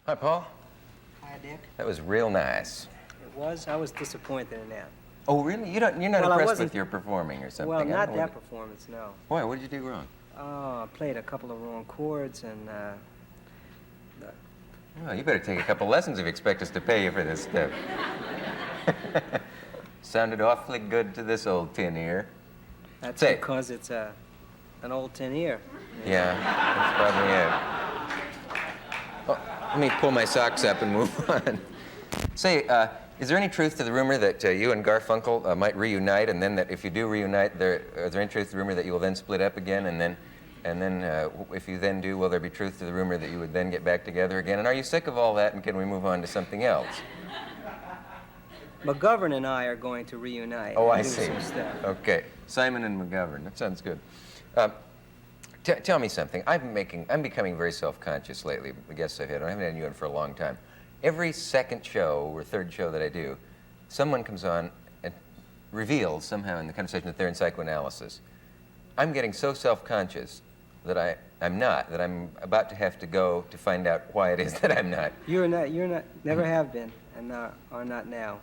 Hi, Paul. Hi, Dick. That was real nice. It was? I was disappointed in that. Oh, really? You're not Well, impressed with your performing or something? Well, not huh? that performance, no. Why? What did you do wrong? Oh, I played a couple of wrong chords and, Well, you better take a couple lessons if you expect us to pay you for this stuff. Sounded awfully good to this old tin ear. That's Say. because it's an old tin ear. Yeah, that's probably it. Oh, let me pull my socks up and move on. Say, is there any truth to the rumor that you and Garfunkel might reunite, and then that if you do reunite, is there any truth to the rumor that you will then split up again, and then if you then do, will there be truth to the rumor that you would then get back together again? And are you sick of all that, and can we move on to something else? McGovern and I are going to reunite. Oh, I and do see. some stuff. Okay, Simon and McGovern. That sounds good. Tell me something. I'm becoming very self-conscious lately. The guests I've had, I haven't had you in for a long time. Every second show or third show that I do, someone comes on and reveals somehow in the conversation that they're in psychoanalysis. I'm getting so self-conscious that I'm about to have to go to find out why it is that I'm not. You're not, never have been, and are not now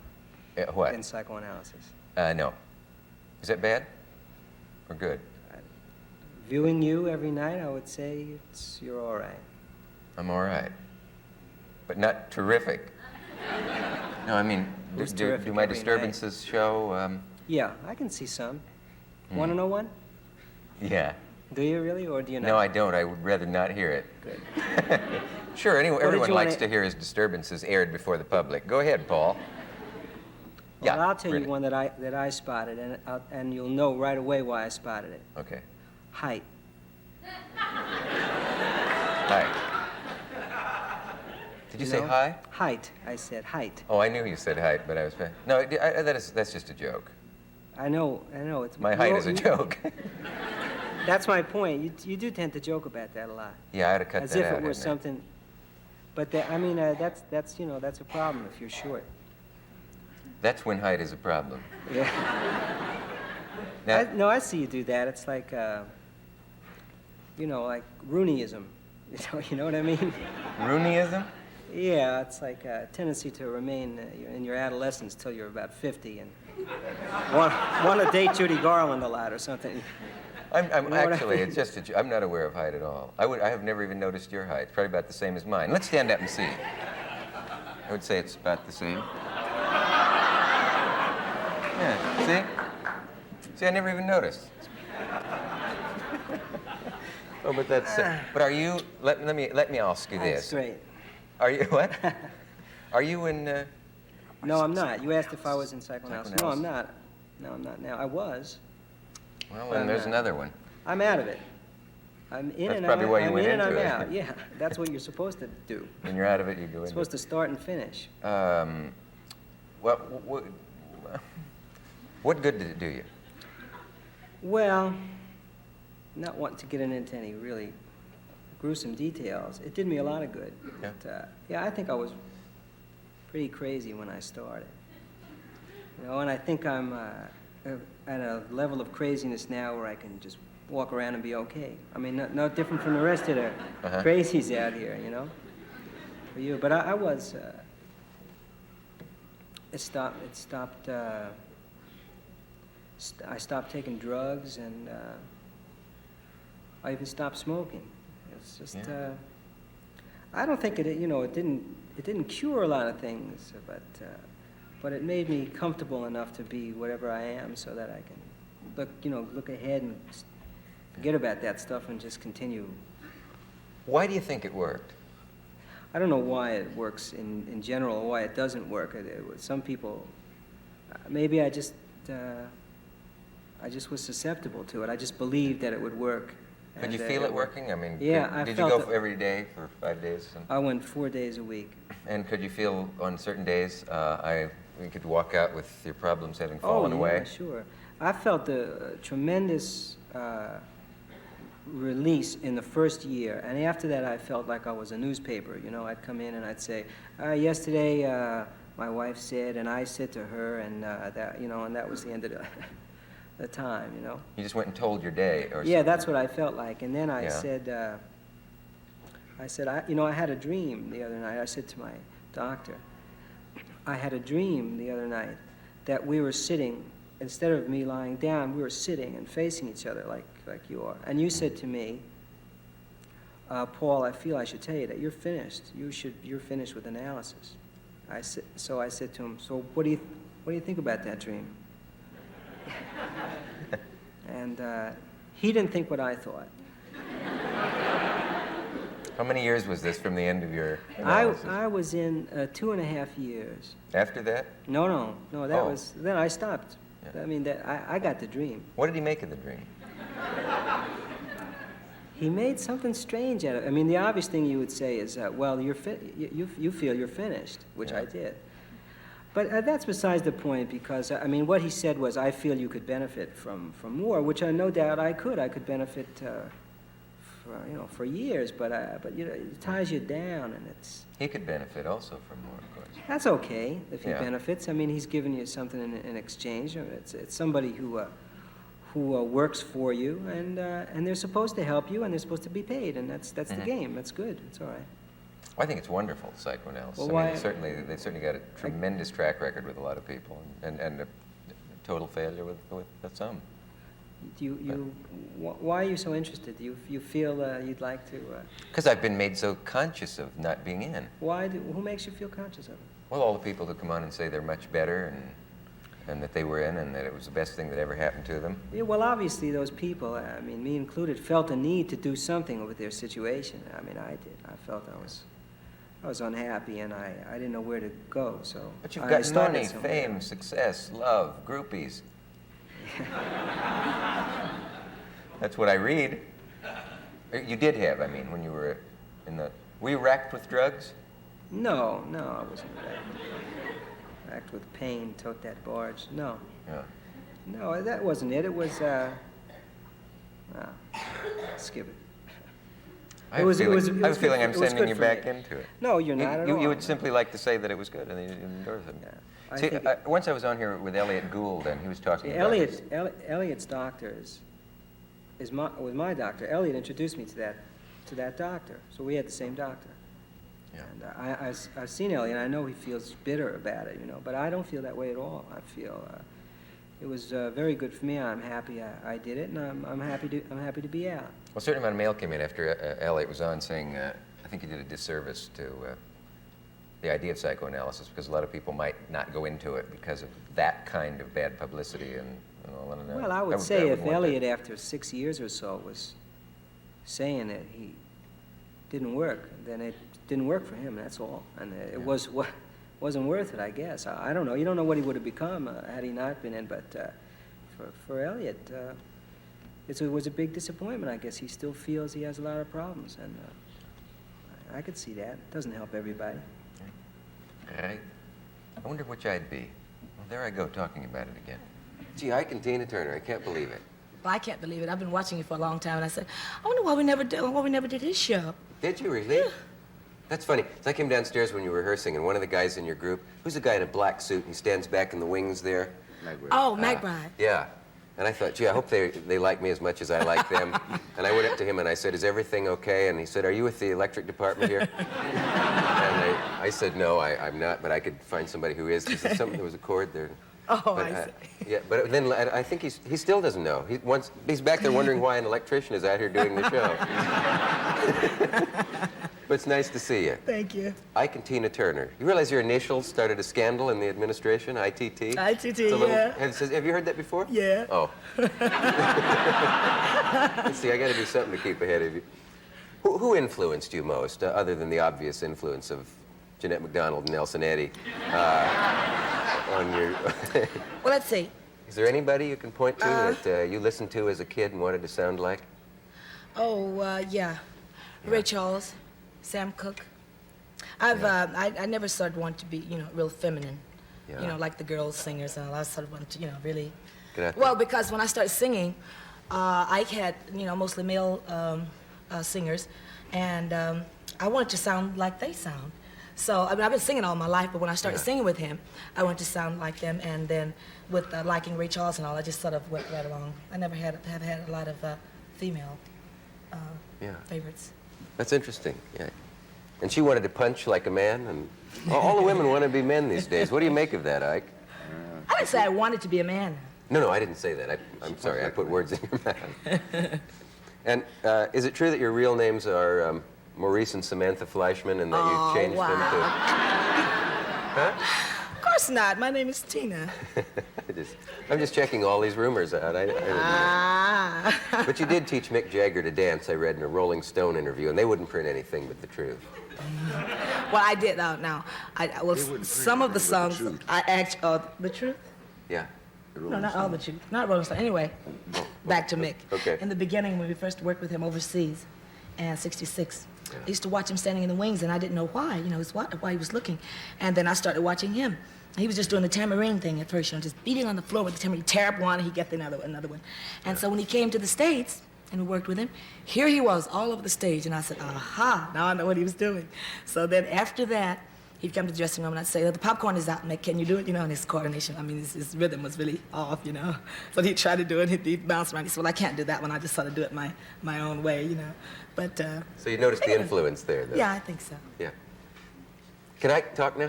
What? in psychoanalysis. No. Is that bad or good? Viewing you every night, I would say you're all right. I'm all right, but not terrific. No, I mean, Who's do terrific my every disturbances show? Yeah, I can see some. Want to know one? Yeah. Do you really, or do you not? No, I don't. I would rather not hear it. Good. Sure, everyone you likes wanna- to hear his disturbances aired before the public. Go ahead, Paul. Well, I'll tell really. you one that I spotted, and you'll know right away why I spotted it. Okay. Height. Hi. Did you say know? hi? Height. I said height. Oh, I knew you said height, but I was... No, that's just a joke. I know. It's My height is a joke. That's my point. You do tend to joke about that a lot. Yeah, I had to cut As that if out, it were hadn't I? something. But that's that's a problem if you're short. That's when height is a problem. Yeah. Now, I see you do that. It's like, like Rooneyism. You know what I mean? Rooneyism? Yeah, it's like a tendency to remain in your adolescence till you're about 50 and want to date Judy Garland a lot or something. I'm You know what I actually, mean? it's just I'm not aware of height at all. I have never even noticed your height. It's probably about the same as mine. Let's stand up and see. I would say it's about the same. Yeah, see? See, I never even noticed. Oh, but that's... but are you... Let me ask you That's this. great. Are you... What? Are you in... No, I'm not. You asked if I was in psychoanalysis. No, I'm Psychoanalysis? not. No, I'm not now. I was. Well, But then I'm there's not. another one. I'm out of it. I'm in That's and probably I'm, why you I'm went in and I'm into it. out. Yeah, that's what you're supposed to do. When you're out of it, you go You're into supposed to start and finish. Well, what good did it do you? Well, not wanting to get into any really gruesome details, it did me a lot of good. Yeah. But, yeah, I think I was pretty crazy when I started. And I think I'm at a level of craziness now where I can just walk around and be okay. I mean, not different from the rest of the crazies out here, for you. But I was, I stopped taking drugs, and I even stopped smoking. It's just, Yeah. I don't think it didn't cure a lot of things, but it made me comfortable enough to be whatever I am, so that I can look ahead and forget about that stuff and just continue. Why do you think it worked? I don't know why it works in general or why it doesn't work. Some people, maybe I just was susceptible to it. I just believed that it would work. Could you and, feel it working? I mean, yeah, I did you felt go it. every day for 5 days? I went 4 days a week. And could you feel on certain days you could walk out with your problems having fallen away? Oh, yeah, sure. I felt a tremendous release in the first year, and after that I felt like I was a newspaper. I'd come in and I'd say, yesterday my wife said, and I said to her, and that was the end of the time, You just went and told your day or Yeah, something. that's what I felt like. And then I Yeah. said, I said, I had a dream the other night. I said to my doctor, I had a dream the other night that we were sitting, instead of me lying down, we were sitting and facing each other like you are. And you said to me, Paul, I feel I should tell you that you're finished. You're finished with analysis. So I said to him, so what do you think about that dream? And he didn't think what I thought. How many years was this from the end of your analysis? I was in 2.5 years. After that? No, that Oh. was, then I stopped. Yeah. I mean, I got the dream. What did he make of the dream? He made something strange out of it. I mean, the obvious thing you would say is, well, you feel you're finished, which Yeah. I did. But that's besides the point, because, I mean, what he said was, I feel you could benefit from more, which no doubt I could. I could benefit for years, but it ties you down, and He could benefit also from more, of course. that's okay if he Yeah. benefits. I mean, he's giving you something in exchange. It's somebody who works for you, and they're supposed to help you, and they're supposed to be paid, and that's the game. That's good. It's all right. Well, I think it's wonderful, psychoanalysis. Well, I why- mean, they certainly got a tremendous track record with a lot of people, and a total failure with some. Why are you so interested? Do you feel you'd like to? Because I've been made so conscious of not being in. Who makes you feel conscious of it? Well, all the people who come on and say they're much better and that they were in and that it was the best thing that ever happened to them. Yeah, well, obviously those people, I mean, me included, felt a need to do something with their situation. I mean, I did. I felt I was unhappy, and I didn't know where to go. So But you've I got started money, somewhere. fame, success, love, groupies. That's what I read. You did have, I mean, when you were in the... Were you racked with drugs? No, I wasn't racked with pain, tote that barge. No. Yeah. No, that wasn't it. It was, skip it. I have a feeling I'm it was sending good you for back me. into it. No, you're not at all. You would simply like to say that it was good, and you endorse it. Yeah, I See, think once I was on here with Elliot Gould, and he was talking about this. Elliot's doctor was my doctor. Elliot introduced me to that doctor, so we had the same doctor. Yeah. And I've seen Elliot, and I know he feels bitter about it, but I don't feel that way at all. I feel it was very good for me. I'm happy I did it, and I'm happy to be out. Well, a certain amount of mail came in after Elliot was on saying, I think he did a disservice to the idea of psychoanalysis, because a lot of people might not go into it because of that kind of bad publicity and all. And Well, I would say if Elliot, after 6 years or so, was saying that he didn't work, then it didn't work for him, that's all. And it wasn't worth it, I guess. I don't know. You don't know what he would have become had he not been in, but for Elliot, it was a big disappointment, I guess. He still feels he has a lot of problems, and I could see that. It doesn't help everybody. I wonder which I'd be. Well, there I go, talking about it again. Gee, Ike and Tina Turner, I can't believe it. Well, I can't believe it. I've been watching you for a long time, and I said, I wonder why we never did his show. Did you really? Yeah. That's funny. So I came downstairs when you were rehearsing, and one of the guys in your group, who's the guy in a black suit, and he stands back in the wings there? Oh, McBride. Yeah. And I thought, gee, I hope they like me as much as I like them. And I went up to him and I said, is everything okay? And he said, are you with the electric department here? And I said, no, I'm not, but I could find somebody who is. He said, there was a cord there. Oh, But, I see. yeah, but then I think he still doesn't know. He's back there wondering why an electrician is out here doing the show. But it's nice to see you. Thank you. Ike and Tina Turner. You realize your initials started a scandal in the administration, ITT? ITT, yeah. yeah. Have you heard that before? Yeah. Oh. See, I got to do something to keep ahead of you. Who influenced you most, other than the obvious influence of Jeanette MacDonald and Nelson Eddy, on your... Well, let's see. Is there anybody you can point to that you listened to as a kid and wanted to sound like? Oh, yeah. Ray Charles, Sam Cooke. I never sort of wanted to be, real feminine. Yeah. Like the girls singers and all. I sort of wanted to, really... Get out there. Well, because when I started singing, Ike had, mostly male singers, and I wanted to sound like they sound. So, I mean, I've been singing all my life, but when I started singing with him, I wanted to sound like them, and then with liking Ray Charles and all, I just sort of went right along. I never have had a lot of female favorites. That's interesting, yeah. And she wanted to punch like a man, and all the women want to be men these days. What do you make of that, Ike? I didn't say I wanted to be a man. No, I didn't say that. I'm sorry, I put words in your mouth. And is it true that your real names are Maurice and Samantha Fleischman, and that you changed them to... Huh? Of course not. My name is Tina. I'm just checking all these rumors out. I didn't know. But you did teach Mick Jagger to dance, I read in a Rolling Stone interview, and they wouldn't print anything but the truth. Well, I did. Now, some of the songs I actually... the truth? Yeah. No, not all the truth. Not Rolling Stone. Anyway, back to Mick. Okay. In the beginning, when we first worked with him overseas, in '66, I used to watch him standing in the wings, and I didn't know why. You know, why he was looking. And then I started watching him. He was just doing the tambourine thing at first, you know, just beating on the floor with the tambourine. He'd tear up one, and he'd get another one. And so when he came to the States, and we worked with him, here he was all over the stage, and I said, aha, now I know what he was doing. So then after that, he'd come to the dressing room, and I'd say, the popcorn is out, Mick, can you do it? You know, and his coordination, I mean, his rhythm was really off, you know. So he'd try to do it, he'd bounce around. He said, well, I can't do that one. I just sort of do it my own way, you know. But, so you noticed the influence there, though? Yeah, I think so. Yeah. Can I talk now?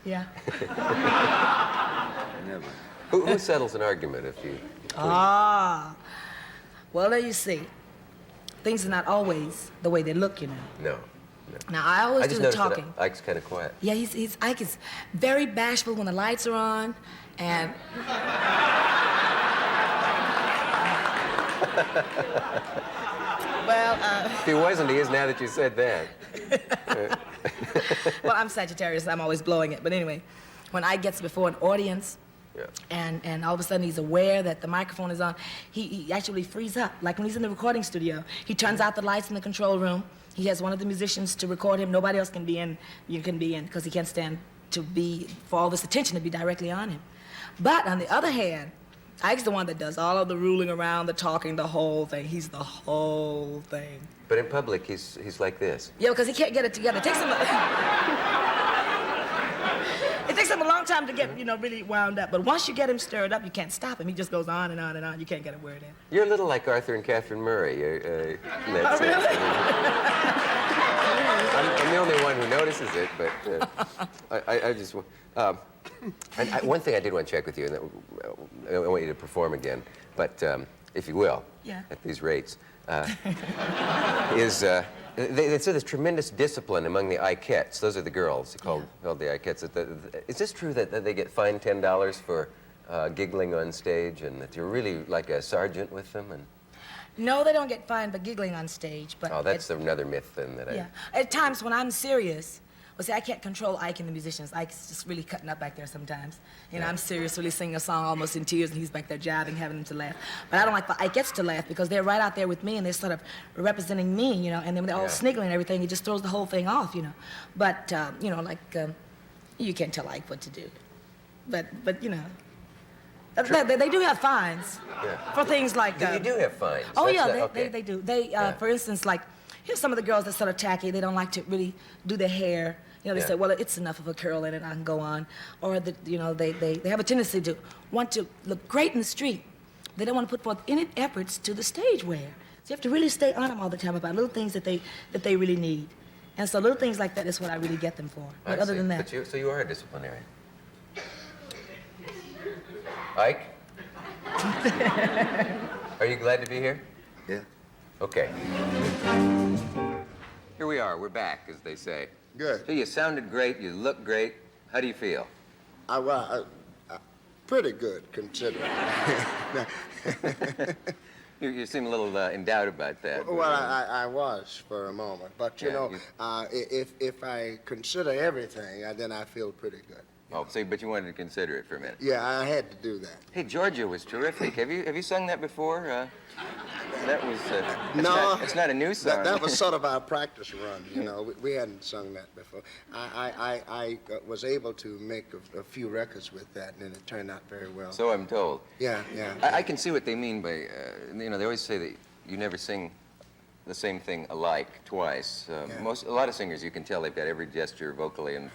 Yeah. Never. Who settles an argument if you... Well, there you see. Things are not always the way they look, you know. No. Now, I always do the talking. That Ike's kind of quiet. Yeah, Ike is very bashful when the lights are on, and... Well, If he wasn't, he is now that you said that. Well, I'm Sagittarius, I'm always blowing it. But anyway, when Ike gets before an audience, yeah. and all of a sudden he's aware that the microphone is on, he actually frees up. Like when he's in the recording studio, he turns out the lights in the control room. He has one of the musicians to record him. Nobody else can be in, because he can't stand for all this attention to be directly on him. But on the other hand, Ike's the one that does all of the ruling around, the talking, the whole thing. He's the whole thing. But in public, he's like this. Yeah, because he can't get it together. It takes him a long time to get, really wound up. But once you get him stirred up, you can't stop him. He just goes on and on and on. You can't get a word in. You're a little like Arthur and Catherine Murray. In that sense. Really? I'm the only one who notices it, but I just... one thing I did want to check with you, and I want you to perform again, but if you will, yeah. At these rates, they say there's tremendous discipline among the Ikettes. Those are the girls called the Ikettes. Is this true that they get fined $10 for giggling on stage, and that you're really like a sergeant with them? And no, they don't get fined for giggling on stage. But that's another myth then that yeah. At times when I'm serious, well, see, I can't control Ike and the musicians. Ike's just really cutting up back there sometimes. You know, I'm serious, really singing a song almost in tears, and he's back there jabbing, having them to laugh. But I don't like the Ikettes to laugh because they're right out there with me, and they're sort of representing me, and then they're all sniggling and everything. It just throws the whole thing off, But, you can't tell Ike what to do. But they do have fines for things like... You do have fines? Oh, That's they do. For instance, like, here's some of the girls that sort of tacky. They don't like to really do their hair. They say, well, it's enough of a curl in it, I can go on. Or, they have a tendency to want to look great in the street. They don't want to put forth any efforts to the stage wear. So you have to really stay on them all the time about little things that they really need. And so little things like that is what I really get them for. But other than that... So you are a disciplinarian. Ike? Are you glad to be here? Yeah. Okay. Here we are. We're back, as they say. Good. So you sounded great. You look great. How do you feel? Pretty good, considering. You seem a little in doubt about that. Well, I was for a moment. But, if I consider everything, then I feel pretty good. Oh, but you wanted to consider it for a minute. Yeah, I had to do that. Hey, Georgia was terrific. Have you sung that before? That was... no. It's not a new song. That was sort of our practice run, We hadn't sung that before. I was able to make a few records with that, and it turned out very well. So I'm told. Yeah. I can see what they mean by, they always say that you never sing the same thing alike twice. A lot of singers, you can tell they've got every gesture vocally and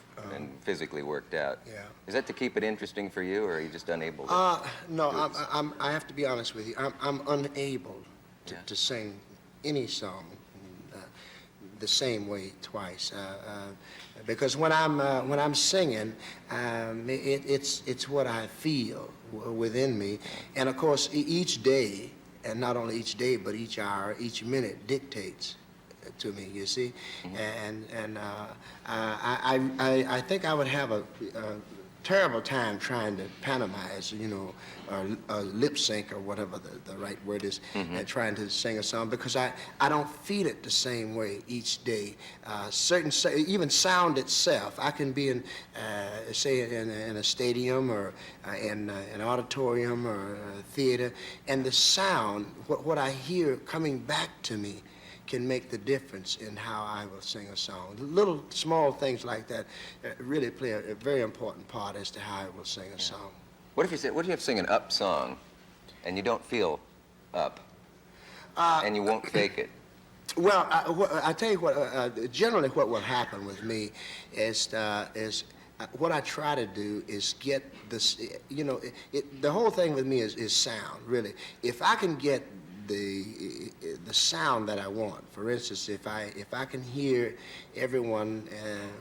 physically worked out. Yeah. Is that to keep it interesting for you, or are you just unable to? No, I have to be honest with you. I'm unable to sing any song. the same way twice. Because when I'm singing, it's what I feel within me, and of course each day, and not only each day, but each hour, each minute dictates to me. You see, and I think I would have a terrible time trying to pantomize, you know, or lip sync or whatever the right word is, and trying to sing a song, because I don't feel it the same way each day. Even sound itself, I can be in, say, in a stadium or in an auditorium or a theater, and the sound, what I hear coming back to me, can make the difference in how I will sing a song. Little small things like that really play a very important part as to how I will sing a song. What if you have to sing an up song, and you don't feel up, and you won't fake it? Well, I tell you what. Generally, what will happen with me is what I try to do is get this. You know, the whole thing with me is sound. Really, if I can get the sound that I want. For instance, if I can hear everyone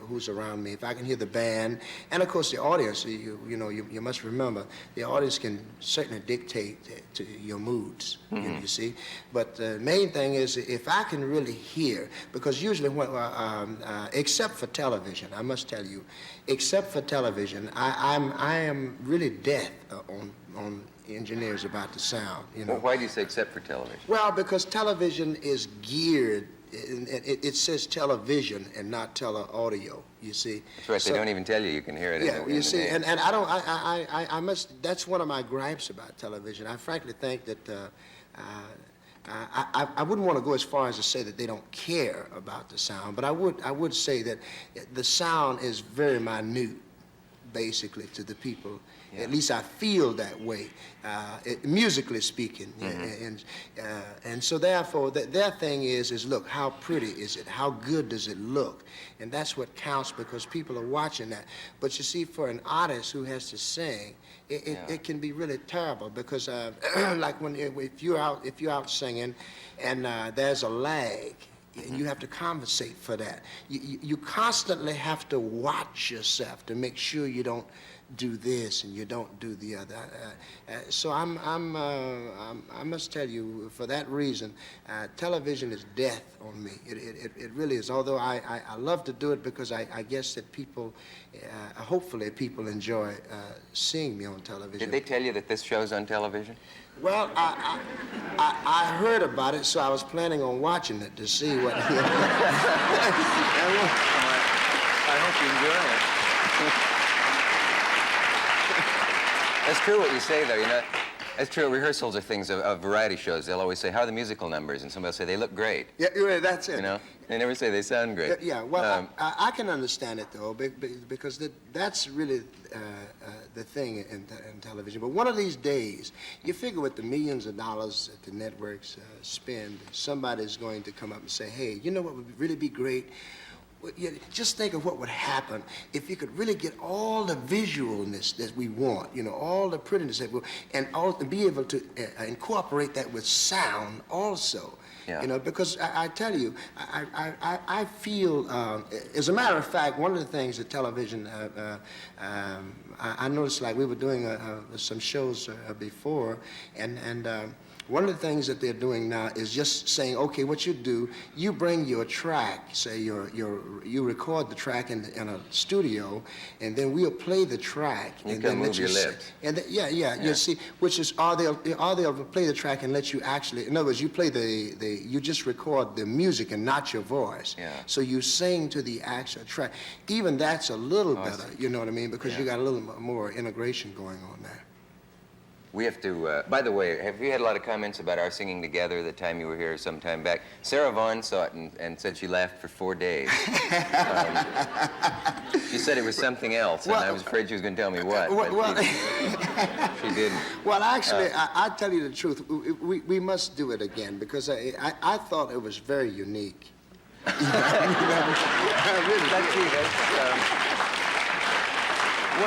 who's around me, if I can hear the band, and of course the audience, you must remember, the audience can certainly dictate to your moods, you see. But the main thing is if I can really hear, because usually when, except for television, I must tell you, except for television, I am really deaf on engineers about the sound, you know. Well, why do you say except for television? Well, because television is geared, it says television and not tele-audio, you see. That's right, they don't even tell you you can hear it. Yeah, you see, and I must, that's one of my gripes about television. I frankly think that I wouldn't want to go as far as to say that they don't care about the sound, but I would say that the sound is very minute, basically, to the people. Yeah. At least I feel that way, musically speaking. And so therefore, their thing is look, how pretty is it? How good does it look? And that's what counts, because people are watching that. But you see, for an artist who has to sing, it can be really terrible, because like if you're out singing and there's a lag, and you have to compensate for that. You constantly have to watch yourself to make sure you don't do this and you don't do the other. So I must tell you, for that reason, television is death on me. It really is. Although I love to do it, because I guess that people, hopefully people enjoy seeing me on television. Did they tell you that this show's on television? Well, I heard about it, so I was planning on watching it to see what. I hope you enjoy it. That's true what you say, though. You know, that's true. Rehearsals are things of variety shows. They'll always say, "How are the musical numbers?" And somebody will say, "They look great." Yeah, that's it. You know, they never say they sound great. Yeah. Well, I can understand it though, because that's really the thing in television. But one of these days, you figure with the millions of dollars that the networks spend, somebody's going to come up and say, "Hey, you know what would really be great? Just think of what would happen if you could really get all the visualness that we want, you know, all the prettiness that we, and be able to incorporate that with sound also." Yeah. You know, because I tell you, I feel, as a matter of fact, one of the things that television, I noticed, like we were doing some shows before, and one of the things that they're doing now is just saying, okay, what you do, you bring your track, say you record the track in a studio, and then we'll play the track. You and can then move your lips. And you see, which is, or they'll play the track and let you actually, in other words, you play you just record the music and not your voice. Yeah. So you sing to the actual track. Even that's a little better, you know what I mean? Because you got a little more integration going on there. We have to, by the way, have you had a lot of comments about our singing together the time you were here some time back? Sarah Vaughan saw it and said she laughed for 4 days. She said it was something else, and I was afraid she was going to tell me what. She didn't. Well, actually, I tell you the truth. We must do it again, because I thought it was very unique. What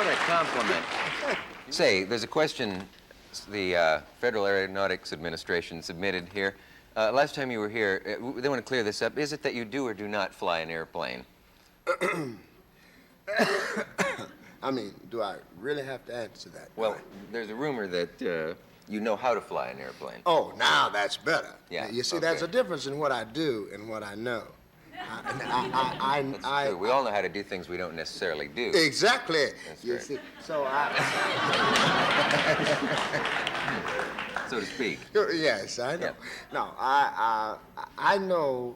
a compliment. Say, there's a question the Federal Aeronautics Administration submitted here. Last time you were here, they want to clear this up. Is it that you do or do not fly an airplane? I mean, do I really have to answer that? Well, there's a rumor that you know how to fly an airplane. Oh, now that's better. Yeah, You see, okay. there's a difference in what I do and what I know. That's true. We all know how to do things we don't necessarily do. Exactly. That's You right. see, so I. So to speak. Yes, I know. Yeah. No, I know.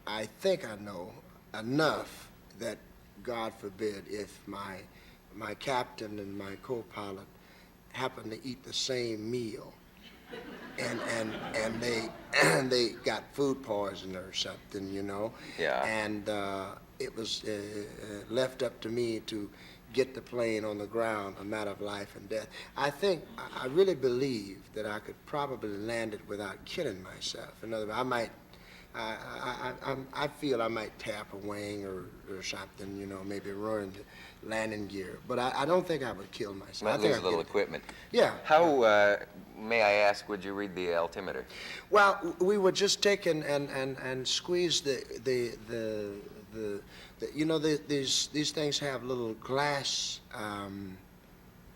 I think I know enough that, God forbid, if my captain and my co-pilot happen to eat the same meal, and they got food poisoning or something, you know. Yeah. And it was left up to me to get the plane on the ground, a matter of life and death. I really believe that I could probably land it without killing myself. In other words, I feel I might tap a wing or something, you know, maybe ruin the landing gear. But I don't think I would kill myself. Might I think lose a little I'd get it. equipment. Yeah. How, may I ask, would you read the altimeter? Well, we would just take and squeeze the you know, these things have little glass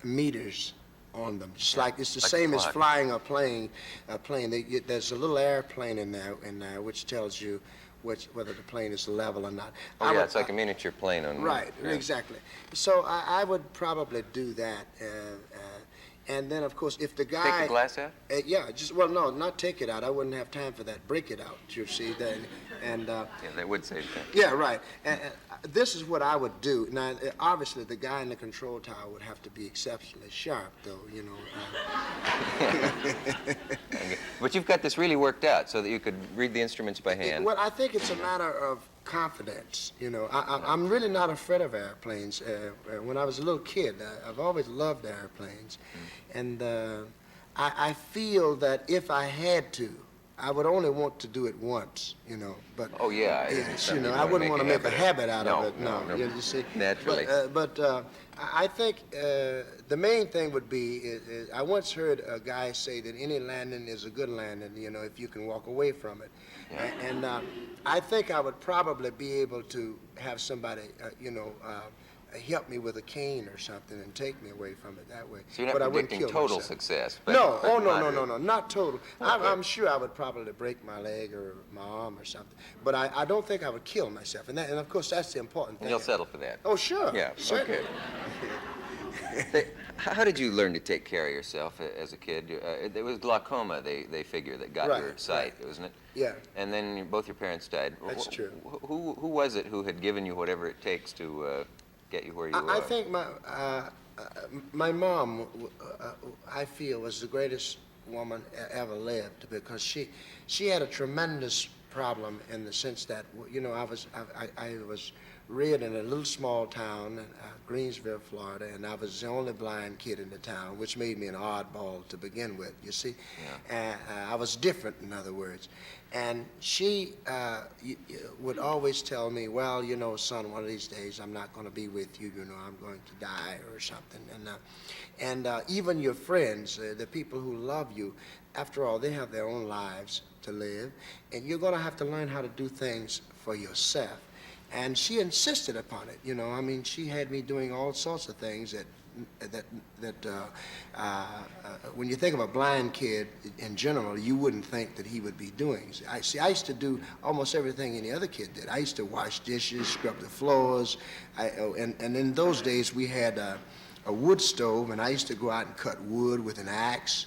meters on them. Just like it's the Like a same as clock. flying a plane. There's a little airplane in there which tells you whether the plane is level or not. Oh, yeah, it's like a miniature plane on Right, yeah. exactly. So I would probably do that. And then, of course, if the guy... Take the glass out? Yeah, well, no, not take it out. I wouldn't have time for that. Break it out, you see. Yeah, that would save time. Yeah, right. And this is what I would do. Now, obviously, the guy in the control tower would have to be exceptionally sharp, though, you know. Okay. But you've got this really worked out so that you could read the instruments by hand. Well, I think it's a matter of confidence, you know. I'm really not afraid of airplanes. When I was a little kid, I've always loved airplanes. And I feel that if I had to, I would only want to do it once, you know. But Oh, yeah. yes, Some you know, people I wouldn't want to make a habit of out it. of it. No, You see. Naturally. But I think the main thing would be is I once heard a guy say that any landing is a good landing, you know, if you can walk away from it. Yeah. And I think I would probably be able to have somebody, you know, help me with a cane or something and take me away from it that way. So you're But I not wouldn't predicting kill total myself. success. But, No, but oh, no, moderate. not total. I'm sure I would probably break my leg or my arm or something. But I don't think I would kill myself. And of course, that's the important And thing. you'll settle for that. Oh, sure. Yeah, certainly. okay. How did you learn to take care of yourself as a kid? It was glaucoma, they figure, that got Right, your sight, right. wasn't it? Yeah. And then both your parents died. That's true. Who was it who had given you whatever it takes to get you where you are? I think my mom, I feel, was the greatest woman ever lived because she had a tremendous problem in the sense that, you know, I was reared in a little small town, Greensville, Florida, and I was the only blind kid in the town, which made me an oddball to begin with, you see. Yeah. I was different, in other words. And she would always tell me, well, you know, son, one of these days I'm not going to be with you, you know, I'm going to die or something. And even your friends, the people who love you, after all, they have their own lives to live, and you're going to have to learn how to do things for yourself. And she insisted upon it, you know. I mean, she had me doing all sorts of things that when you think of a blind kid in general, you wouldn't think that he would be doing. I used to do almost everything any other kid did. I used to wash dishes, scrub the floors, and in those days we had a wood stove, and I used to go out and cut wood with an axe.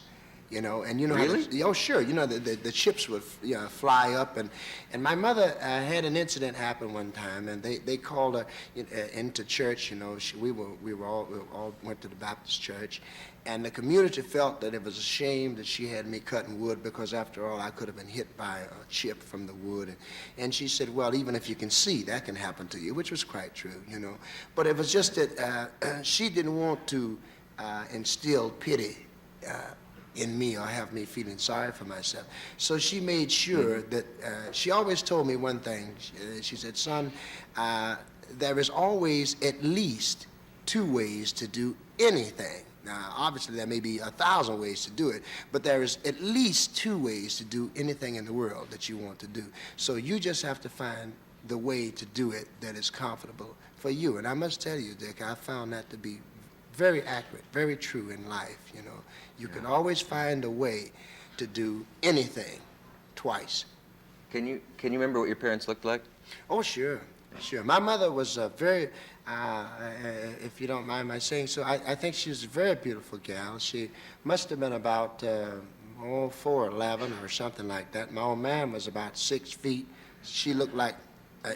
You know, and you know Really? oh, sure. You know, the chips would fly up, and my mother had an incident happen one time, and they called her into church. You know, we all went to the Baptist church, and the community felt that it was a shame that she had me cutting wood because, after all, I could have been hit by a chip from the wood. And she said, well, even if you can see, that can happen to you, which was quite true, you know. But it was just that she didn't want to instill pity in me or have me feeling sorry for myself. So she made sure that, she always told me one thing. She said, son, there is always at least two ways to do anything. Now, obviously, there may be 1,000 ways to do it, but there is at least 2 ways to do anything in the world that you want to do. So you just have to find the way to do it that is comfortable for you. And I must tell you, Dick, I found that to be very accurate, very true in life, you know. You can always find a way to do anything twice. Can you remember what your parents looked like? Oh, sure, sure. My mother was a very, if you don't mind my saying so, I think she was a very beautiful gal. She must have been about, 4'11" or something like that. My old man was about 6 feet. She looked like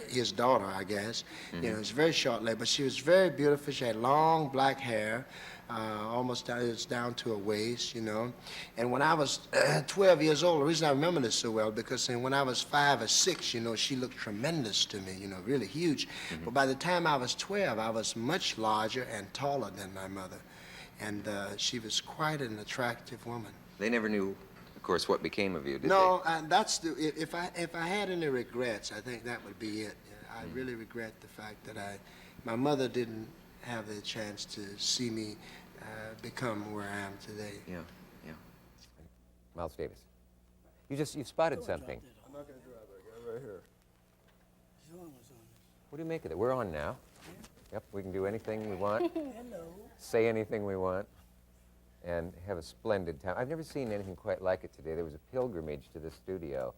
his daughter, I guess. You know, it was very short leg, but she was very beautiful. She had long black hair, almost down to her waist, you know. And when I was 12 years old, the reason I remember this so well, because when I was 5 or 6, you know, she looked tremendous to me, you know, really huge. But by the time I was 12, I was much larger and taller than my mother. And she was quite an attractive woman. They never knew, of course, what became of you, did No, that's the, if I had any regrets, I think that would be it. I really regret the fact that my mother didn't have the chance to see me become where I am today. they? Yeah, yeah. Miles Davis. You've spotted something. I'm not going to drive that guy right here. What do you make of it? We're on now. Yep, we can do anything we want. Say anything we want. And have a splendid time. I've never seen anything quite like it today. There was a pilgrimage to the studio.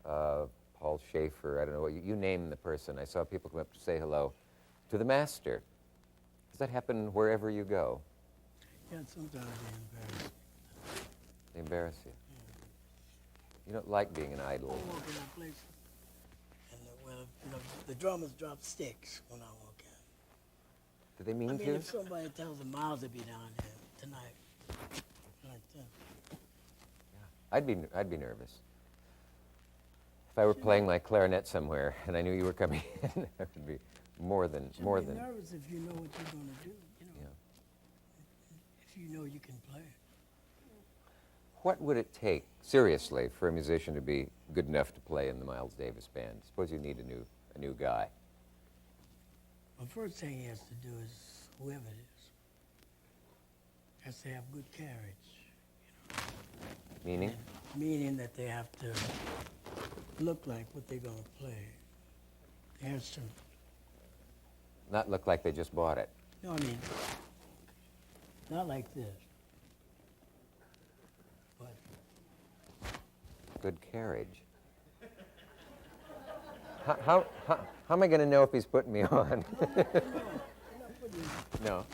Paul Schaefer, I don't know what, you name the person. I saw people come up to say hello to the master. Does that happen wherever you go? Yeah, sometimes They embarrass you? You don't like being an idol. I walk in that place, and the drummers drop sticks when I walk in. Do they mean I to? mean, if somebody tells them Miles will be down there tonight, like that. I'd be nervous. If I were playing my clarinet somewhere and I knew you were coming in, I would be more than. Be nervous if you know what you're going to do, you know. Yeah. If you know you can play. What would it take, seriously, for a musician to be good enough to play in the Miles Davis band? Suppose you need a new guy. The first thing he has to do is, whoever it is, has to have good carriage. Meaning? Meaning that they have to look like what they're going to play. They have to, Not look like they just bought it. no, I mean, not like this. But Good carriage. How am I going to know if he's putting me on? No.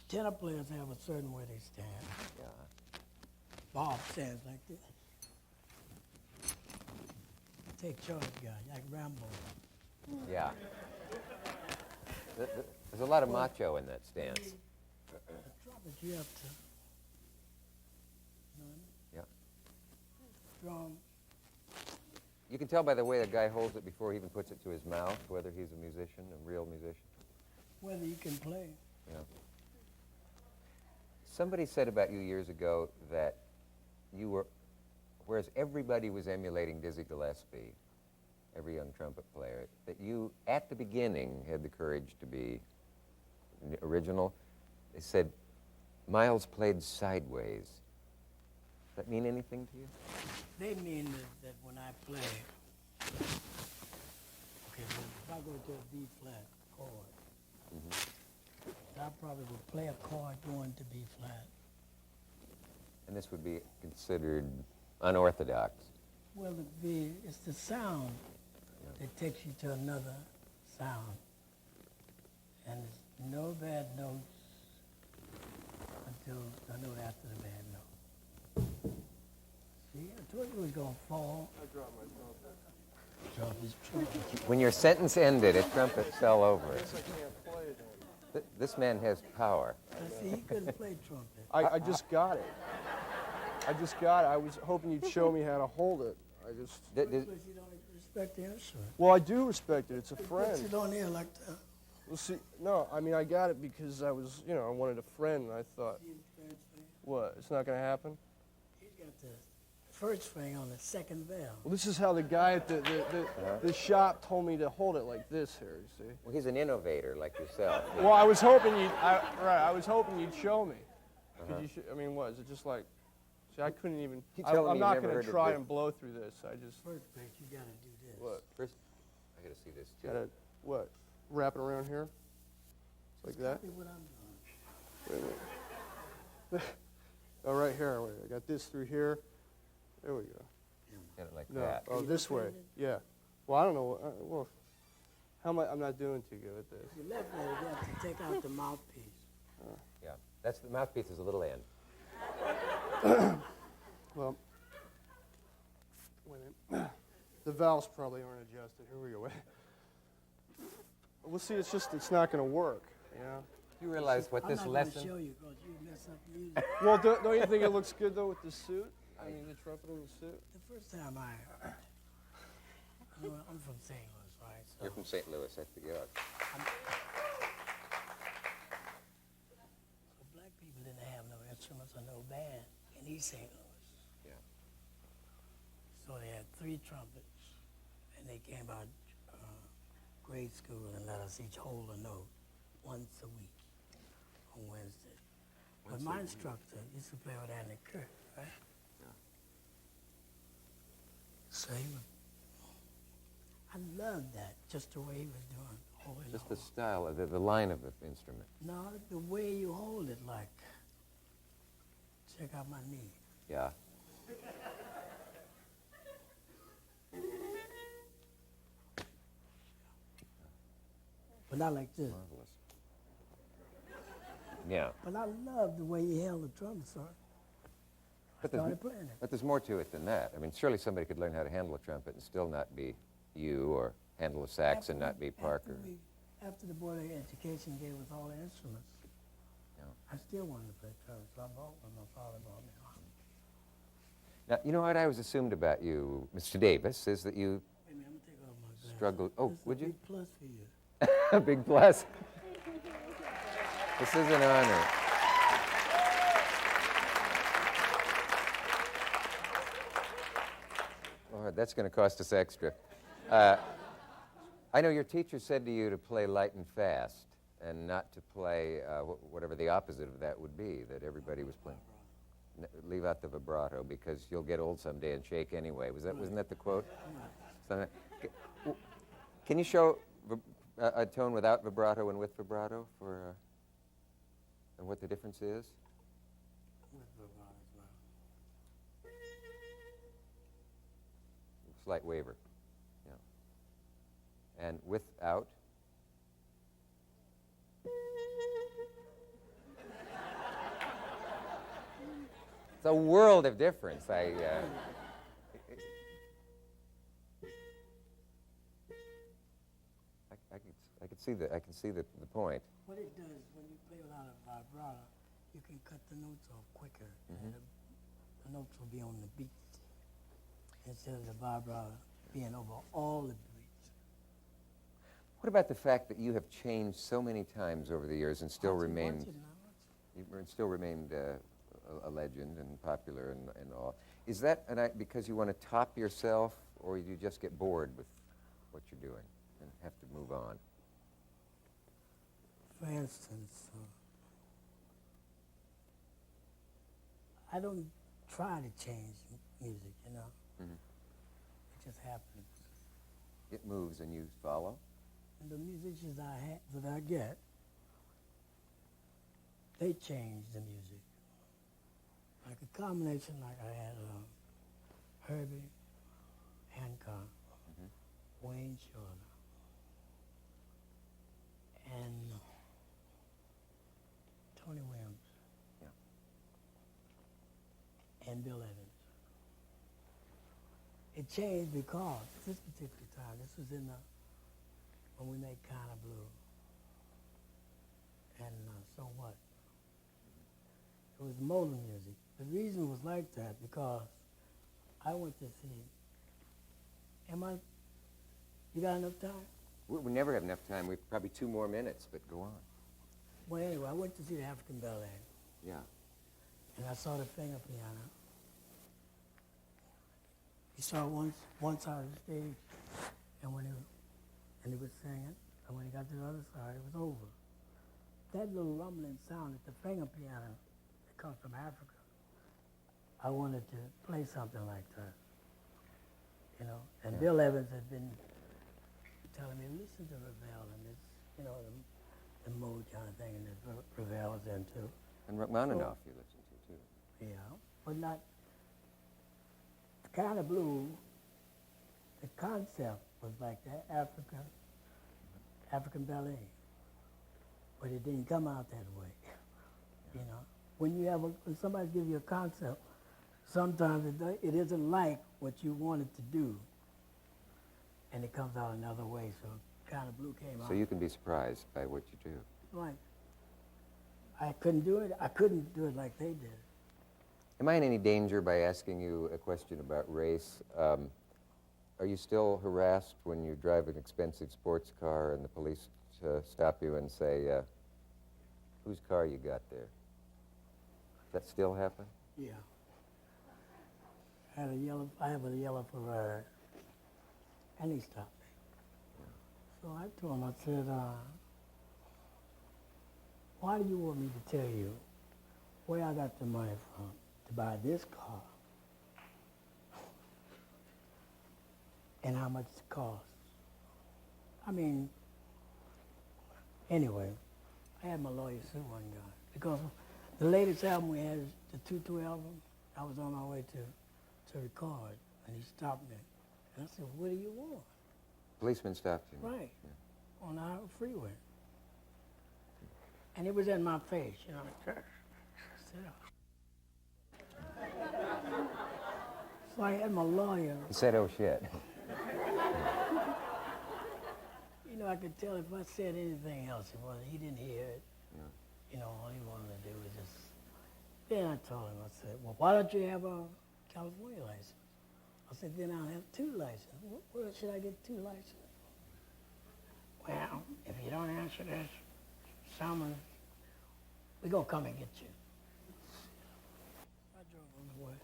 tenor players have a certain way they stand. Yeah. Bob stands like this. Take charge, guy, like Rambo. Yeah. There's a lot of macho in that stance. The trumpet, you have to, Yeah. drum. You can tell by the way the guy holds it before he even puts it to his mouth whether he's a musician, a real musician. Whether you can play. Yeah. Somebody said about you years ago that you were, whereas everybody was emulating Dizzy Gillespie, every young trumpet player, that you, at the beginning, had the courage to be original. They said, Miles played sideways. Does that mean anything to you? They mean that when I play, okay, if I go to a B flat chord, I probably would play a chord going to B flat. And this would be considered unorthodox. Well, it's the sound that takes you to another sound. And there's no bad notes until the note after the bad note. See, I told you it was going to fall. I dropped my trumpet. Drop his trumpet. When your sentence ended, a trumpet fell over it. I can't play it. This man has power. See, he couldn't play trumpet. I just got it. I just got it. I was hoping you'd show me how to hold it. I just... Because you don't respect the instrument. Well, I do respect it. It's a Puts friend. it on there like that. Well, see, no, I mean, I got it because I was, you know, I wanted a friend, and I thought, what, it's not going to happen? He's got to first string on the second bell. Well, this is how the guy at the shop told me to hold it like this here, you see. Well, he's an innovator like yourself. Well, I was hoping you'd show me. Could you I mean, what, is it just like, see, I couldn't even, You telling me I'm you've not never going heard to of try the- and blow through this. I just, First break, you gotta do this. what, First, I got to see this too. gotta, what, wrap it around here? Like that? Copy what I'm doing. Wait a minute. Oh, right here, wait, I got this through here. There we go. Got it like No, that. oh, this way, yeah. Well, I don't know, well, how am I'm not doing too good at this. Your left leg, you have to take out the mouthpiece. Yeah, that's the mouthpiece is a little end. Well, wait a minute. The valves probably aren't adjusted. Here we go. Wait. We'll see, it's not going to work, you know? You realize what this I'm not lesson? gonna show you because you mess up the music. Well, don't you think it looks good, though, with the suit? I mean, the trumpet in the suit? The first time I'm from St. Louis, right? So You're from St. Louis, I forgot. so black people didn't have no instruments or no band in East St. Louis. Yeah. So they had 3 trumpets, and they came out grade school and let us each hold a note once a week on Wednesday. But my instructor used to play with Andy Kirk, right? Yeah. So he would, I loved that, just the way he was doing, holding Just the the style, of the line of the instrument. No, the way you hold it, like, check out my knee. Yeah. But not like this. Marvelous. Yeah. But I love the way he held the drum, sir. But Started playing it. But there's more to it than that. I mean, surely somebody could learn how to handle a trumpet and still not be you, or handle a sax and not be Parker. After the Board of Education gave us all the instruments, Yeah. I still wanted to play trumpet, so I bought one. My father bought me one. Now, you know what I always assumed about you, Mr. Davis, is that you Wait a minute, I'm going to take off my glasses. struggled. Oh, This is would a you? big plus for you. A big plus. This is an honor. Lord, that's going to cost us extra. I know your teacher said to you to play light and fast and not to play whatever the opposite of that would be, that everybody was playing. Leave out the vibrato because you'll get old someday and shake anyway. Wasn't that the quote? Something- Can you show a tone without vibrato and with vibrato for and what the difference is? With vibrato as well. Slight waver. Yeah. And without? It's a world of difference. I can see the point. What it does, when you play without a vibrato, you can cut the notes off quicker, and the notes will be on the beat instead of the vibrato being over all the beats. What about the fact that you have changed so many times over the years and still Watch it, remained watch it now, watch it. still remained a legend and popular and all? Is that because you want to top yourself, or you just get bored with what you're doing and have to move on? For instance, I don't try to change music, you know. Mhm. It just happens. It moves and you follow? And the musicians that I get, they change the music. Like a combination, like I had Herbie Hancock, Wayne Shorter, and Tony Williams, and Bill Evans. It changed because this particular time, this was when we made Kind of Blue, and So What. It was modal music. The reason it was like that because I went to see, you got enough time? We never have enough time. We've probably 2 more minutes, but go on. Well, anyway, I went to see the African Ballet, Yeah. and I saw the finger piano. He saw it one side of the stage, and he was singing, and when he got to the other side, it was over. That little rumbling sound at the finger piano that comes from Africa, I wanted to play something like that, you know. And Bill Evans had been telling me, listen to Ravel and this, you know, the mode kind of thing, and that Ravel is into. And Rachmaninoff you listen to, too. Yeah, but not the kind of blue. The concept was like that, African ballet, but it didn't come out that way. You know, when somebody gives you a concept, sometimes it isn't like what you wanted to do, and it comes out another way. So kind of blue came out. So you can be surprised by what you do. Right. I couldn't do it. I couldn't do it like they did. Am I in any danger by asking you a question about race? Are you still harassed when you drive an expensive sports car and the police stop you and say, whose car you got there? Does that still happen? Yeah. I have a yellow Ferrari, and he stopped me. So I told him, I said, why do you want me to tell you where I got the money from to buy this car and how much it costs? I mean, anyway, I had my lawyer sue one guy because the latest album we had is the 2-2 album. I was on my way to record, and he stopped me. And I said, what do you want? Policeman stopped you. Right, on our freeway. And it was in my face, you know. So I had my lawyer. He said, oh, shit. You know, I could tell if I said anything else, he didn't hear it. Yeah. You know, all he wanted to do was just. Then I told him, I said, well, why don't you have a California license? I said, then I'll have 2 licenses. Where should I get 2 licenses? Well, if you don't answer this, we're going to come and get you. I drove him away.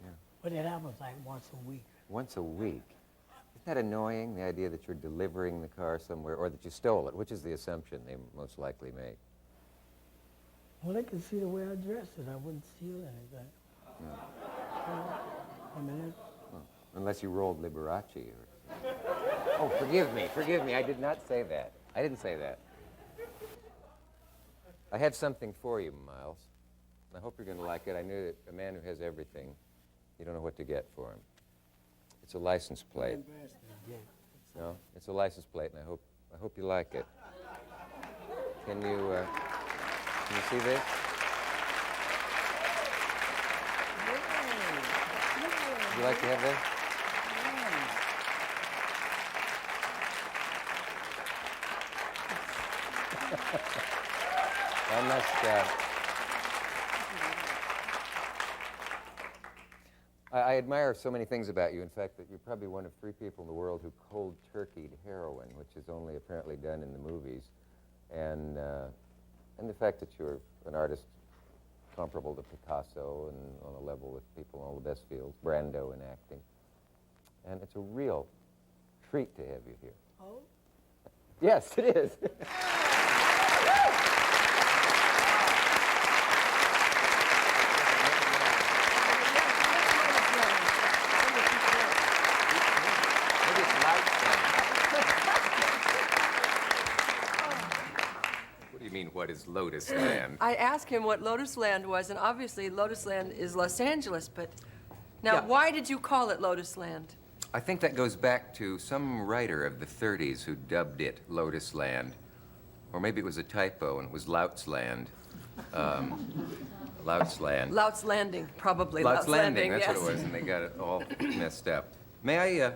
Yeah. But it happens like once a week. Once a week? Isn't that annoying, the idea that you're delivering the car somewhere, or that you stole it, which is the assumption they most likely make? Well, they can see the way I dressed it. I wouldn't steal anything. Yeah. I mean, Well, unless you rolled Liberace. Or... Oh, forgive me, I did not say that. I didn't say that. I have something for you, Miles. I hope you're going to like it. I knew that a man who has everything, you don't know what to get for him. It's a license plate. No, it's a license plate, and I hope you like it. Can you see this? Would you like to have this? I must. I admire so many things about you. In fact, that you're probably one of 3 people in the world who cold turkeyed heroin, which is only apparently done in the movies, and the fact that you're an artist comparable to Picasso and on a level with people in all the best fields, Brando in acting, and it's a real treat to have you here. Oh? Yes, it is. What is Lotus Land? I asked him what Lotus Land was, and obviously Lotus Land is Los Angeles, but now Yeah. why did you call it Lotus Land? I think that goes back to some writer of the 30s who dubbed it Lotus Land. Or maybe it was a typo and it was Louts Land. Louts Land. Louts Landing, probably. Louts Landing, that's yes. what it was, and they got it all messed up. May I,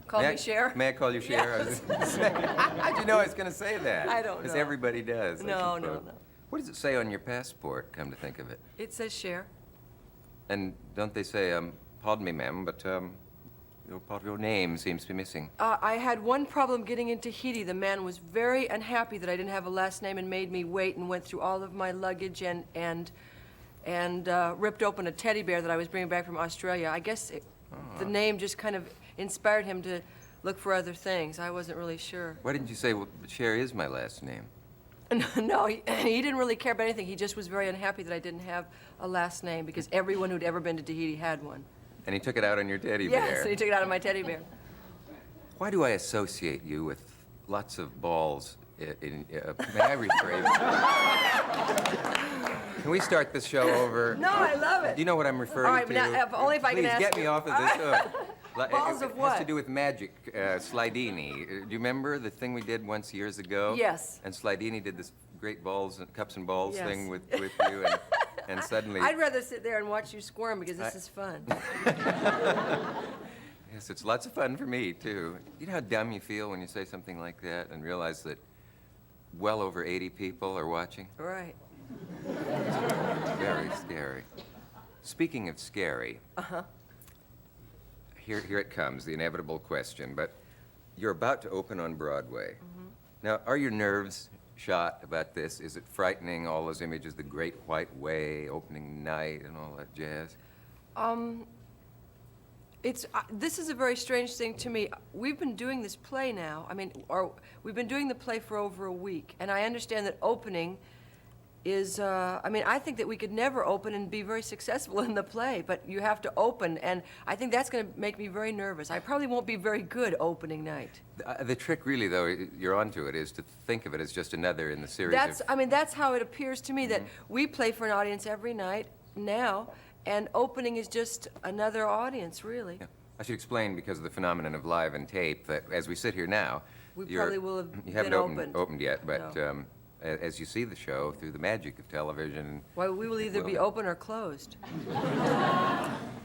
Call may me I- Cher? May I call you Cher? I was gonna say. How'd you know I was going to say that? I don't Because know. everybody does. I No, no, suppose. no. What does it say on your passport, come to think of it? It says Cher. And don't they say, pardon me, ma'am, but part of your name seems to be missing. I had one problem getting into Tahiti. The man was very unhappy that I didn't have a last name and made me wait and went through all of my luggage and ripped open a teddy bear that I was bringing back from Australia. I guess the name just kind of inspired him to look for other things. I wasn't really sure. Why didn't you say, well, Cher is my last name? No, he didn't really care about anything. He just was very unhappy that I didn't have a last name because everyone who'd ever been to Tahiti had one. And he took it out on your teddy bear. Yes, and he took it out of my teddy bear. Why do I associate you with lots of balls may I rephrase? Can we start this show over? No, I love it. Do you know what I'm referring All right, to? but now, only if I can Please ask get me you. off of this hook. Balls of It what? has to do with magic. Slidini. Do you remember the thing we did once years ago? Yes. And Slidini did this great balls and cups and balls Yes. thing with you, and suddenly. I'd rather sit there and watch you squirm because this is fun. Yes, it's lots of fun for me too. You know how dumb you feel when you say something like that and realize that well over 80 people are watching? Right. Very scary. Speaking of scary, here it comes, the inevitable question. But you're about to open on Broadway. Now, are your nerves shot about this? Is it frightening, all those images, the Great White Way, opening night, and all that jazz? This is a very strange thing to me. We've been doing this play now. We've been doing the play for over a week, and I understand that opening is, I think that we could never open and be very successful in the play, but you have to open, and I think that's going to make me very nervous. I probably won't be very good opening night. The trick really, though, you're onto it, is to think of it as just another in the series of... That's how it appears to me, that we play for an audience every night now, and opening is just another audience, really. Yeah. I should explain, because of the phenomenon of live and tape, that as we sit here now, We probably will have you been haven't opened. opened yet, but No. as you see the show through the magic of television, Well, we will either be open or closed.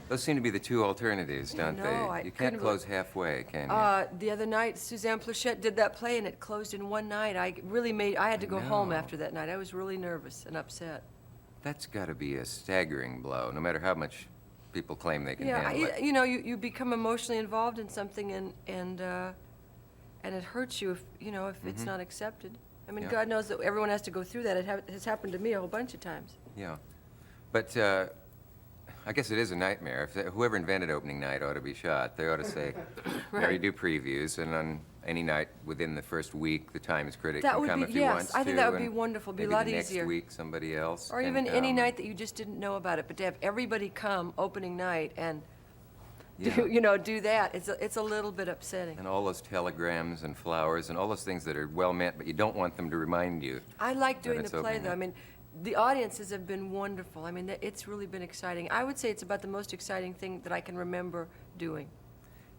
those seem to be the two alternatives, don't No, they? I You couldn't can't close halfway, can you? The other night, Suzanne Plachette did that play, and it closed in one night. I had to go home know. after that night. I was really nervous and upset. That's got to be a staggering blow, no matter how much people claim they can Yeah, handle it. you become emotionally involved in something, and it hurts you if it's not accepted. I mean, Yeah. God knows that everyone has to go through that. It has happened to me a whole bunch of times. Yeah. But I guess it is a nightmare. Whoever invented opening night ought to be shot. They ought to say, Right. you do previews, and on any night within the first week, the Times critic That can would come be- if he yes, wants to. I think that would be and wonderful. It'd be a maybe lot the next easier. week, somebody else Or can even any come. night that you just didn't know about it, but to have everybody come opening night and Yeah. do that, it's a little bit upsetting. And all those telegrams and flowers and all those things that are well meant, but you don't want them to remind you. I like that doing it's the play, opening though. night. The audiences have been wonderful. It's really been exciting. I would say it's about the most exciting thing that I can remember doing.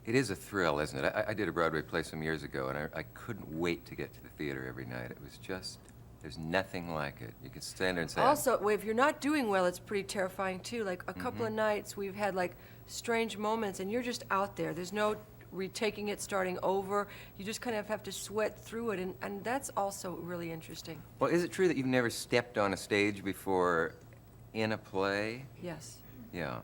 It is a thrill, isn't it? I did a Broadway play some years ago, and I couldn't wait to get to the theater every night. It was just, there's nothing like it. You could stand there and say, Also, if you're not doing well, it's pretty terrifying, too. Like, a couple Mm-hmm. of nights, we've had, like, strange moments, and you're just out there. There's no retaking it, starting over. You just kind of have to sweat through it, and that's also really interesting. well, is it true that you've never stepped on a stage before in a play? Yes. Yeah.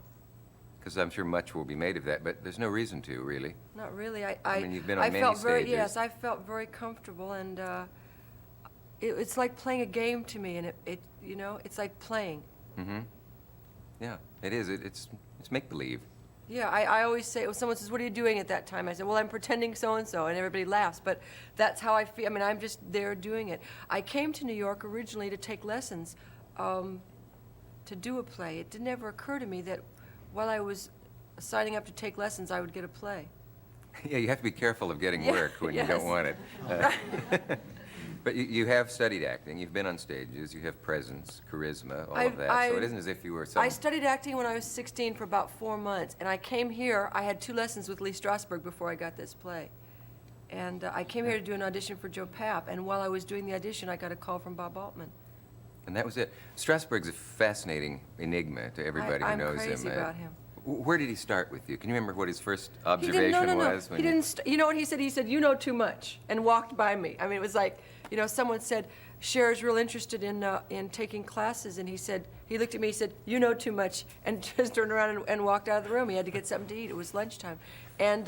Because I'm sure much will be made of that, but there's no reason to, really. Not really. I mean, you've been on I many felt very, stages. yes, I felt very comfortable, and it's like playing a game to me, and it's like playing. Mm-hmm. Yeah, it is. It's make-believe. Yeah, I always say, when someone says, "What are you doing at that time?" I say, "Well, I'm pretending so-and-so," and everybody laughs, but that's how I feel. I'm just there doing it. I came to New York originally to take lessons, to do a play. It didn't ever occur to me that while I was signing up to take lessons, I would get a play. Yeah, you have to be careful of getting Yeah, work when you yes. don't want it. But you have studied acting. You've been on stages. You have presence, charisma, all of that. So it isn't as if you were some... I studied acting when I was 16 for about 4 months, and I came here. I had 2 lessons with Lee Strasberg before I got this play. And I came here to do an audition for Joe Papp, and while I was doing the audition, I got a call from Bob Altman. And that was it. Strasberg's a fascinating enigma to everybody who knows him. I'm crazy about him. Where did he start with you? Can you remember what his first He observation didn't, no. was? He didn't, you know what he said? He said, "You know too much," and walked by me. It was like, someone said, "Cher's real interested in taking classes," and he looked at me, he said, "You know too much," and just turned around and walked out of the room. He had to get something to eat. It was lunchtime. And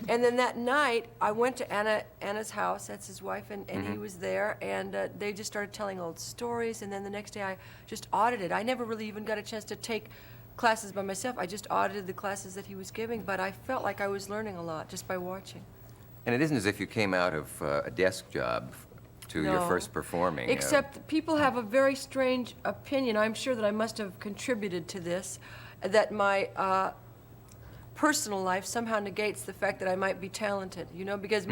then that night, I went to Anna's house, that's his wife, and he was there, and they just started telling old stories, and then the next day I just audited. I never really even got a chance to take classes by myself. I just audited the classes that he was giving, but I felt like I was learning a lot just by watching. And it isn't as if you came out of a desk job to your No. first performing. Except people have a very strange opinion. I'm sure that I must have contributed to this, that my personal life somehow negates the fact that I might be talented, you know, because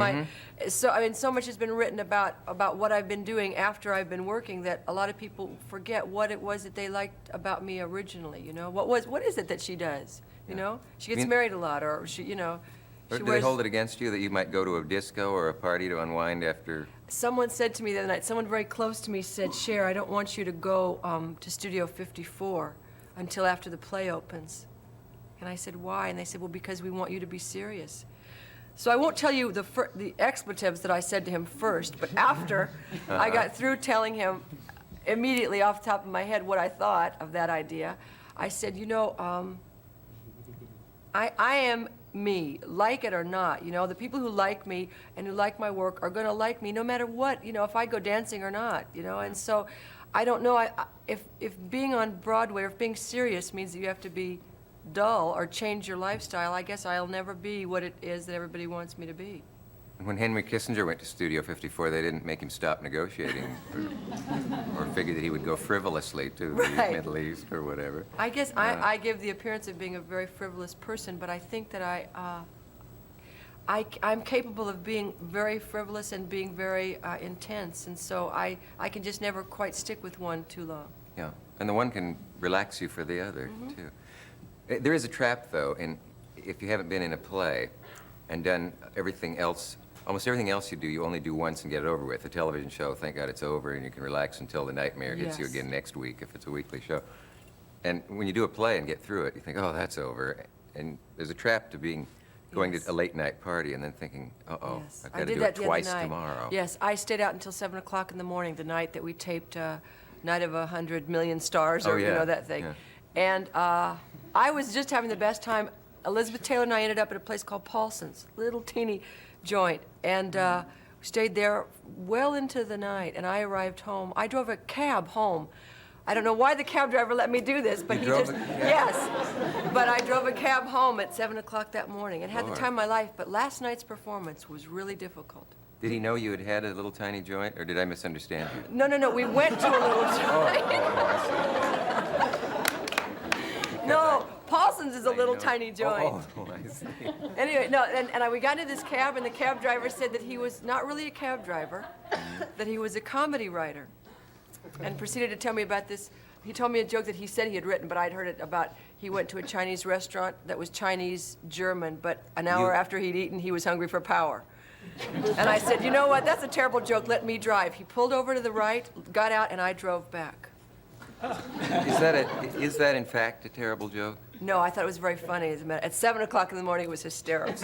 so much has been written about what I've been doing after I've been working that a lot of people forget what it was that they liked about me originally, you know. What is it that she does, you know? She gets married a lot, or she, you know, Or she do they hold it against you that you might go to a disco or a party to unwind after? Someone said to me the other night, someone very close to me said, Cher, I don't want you to go to Studio 54 until after the play opens. And I said, why? And they said, well, because we want you to be serious. So I won't tell you the expletives that I said to him first, but after I got through telling him immediately off the top of my head what I thought of that idea, I said, you know, I am me, like it or not. You know, the people who like me and who like my work are going to like me no matter what, you know, if I go dancing or not, you know. And so I don't know if being on Broadway or if being serious means that you have to be dull or change your lifestyle, I guess I'll never be what it is that everybody wants me to be. When Henry Kissinger went to Studio 54, they didn't make him stop negotiating or figure that he would go frivolously to the Right. Middle East or whatever. I guess I give the appearance of being a very frivolous person, but I think that I'm capable of being very frivolous and being very intense, and so I can just never quite stick with one too long. Yeah, and the one can relax you for the other, too. There is a trap, though, in if you haven't been in a play and done everything else, almost everything else you do, you only do once and get it over with. A television show, thank God it's over, and you can relax until the nightmare hits you Yes. again next week if it's a weekly show. And when you do a play and get through it, you think, oh, that's over. And there's a trap to going Yes. to a late-night party and then thinking, uh-oh, Yes. I've I got to did do that it the other twice night. tomorrow. Yes, I stayed out until 7 o'clock in the morning the night that we taped Night of 100 Million Stars, or Oh, you yeah. know, that thing. Yeah. And I was just having the best time. Elizabeth Taylor and I ended up at a place called Paulson's, little teeny joint, and stayed there well into the night, and I arrived home. I drove a cab home. I don't know why the cab driver let me do this, but You he drove just, a cab? yes. But I drove a cab home at 7 o'clock that morning and had the Lord. time of my life, but last night's performance was really difficult. Did he know you had had a little tiny joint, or did I misunderstand you? No, we went to a little joint. No, Paulson's is a little tiny joint. Oh, I see. Anyway, no, and we got into this cab, and the cab driver said that he was not really a cab driver, that he was a comedy writer, and proceeded to tell me about this. He told me a joke that he said he had written, but I'd heard it about he went to a Chinese restaurant that was Chinese-German, but an hour after he'd eaten, he was hungry for power. And I said, you know what, that's a terrible joke, let me drive. He pulled over to the right, got out, and I drove back. Is that in fact a terrible joke? No, I thought it was very funny. As a matter, at 7 o'clock in the morning, it was hysterical. Did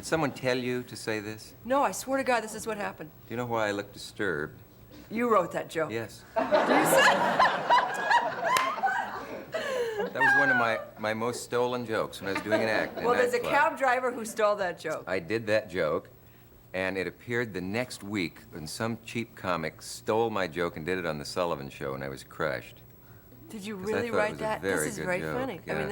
someone tell you to say this? No, I swear to God, this is what happened. Do you know why I look disturbed? You wrote that joke. Yes. Did you say? That was one of my most stolen jokes when I was doing an act in Well, there's a nightclub. cab driver who stole that joke. I did that joke, and it appeared the next week when some cheap comic stole my joke and did it on the Sullivan Show, and I was crushed. Did you 'Cause I really thought it write was a that? very This is good very joke, funny. I yeah. mean,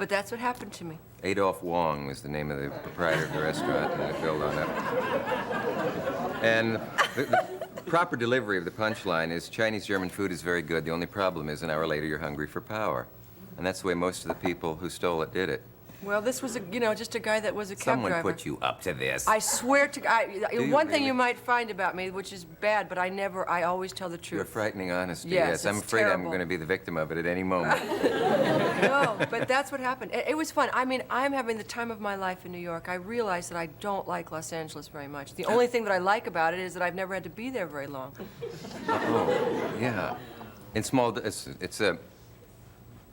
that's what happened to me. Adolph Wong was the name of the proprietor of the restaurant, and I filled on that. And the proper delivery of the punchline is Chinese German food is very good. The only problem is an hour later you're hungry for power. And that's the way most of the people who stole it did it. Well, this was just a guy that was a cab Someone driver. put you up to this. I swear to God, you one thing really? you might find about me, which is bad, but I always tell the You're truth. frightening honesty. Yes, I'm it's afraid I'm terrible. going to be the victim of it at any moment. No, but that's what happened. It was fun. I mean, I'm having the time of my life in New York. I realize that I don't like Los Angeles very much. The only thing that I like about it is that I've never had to be there very long. Oh, yeah. In small, it's a.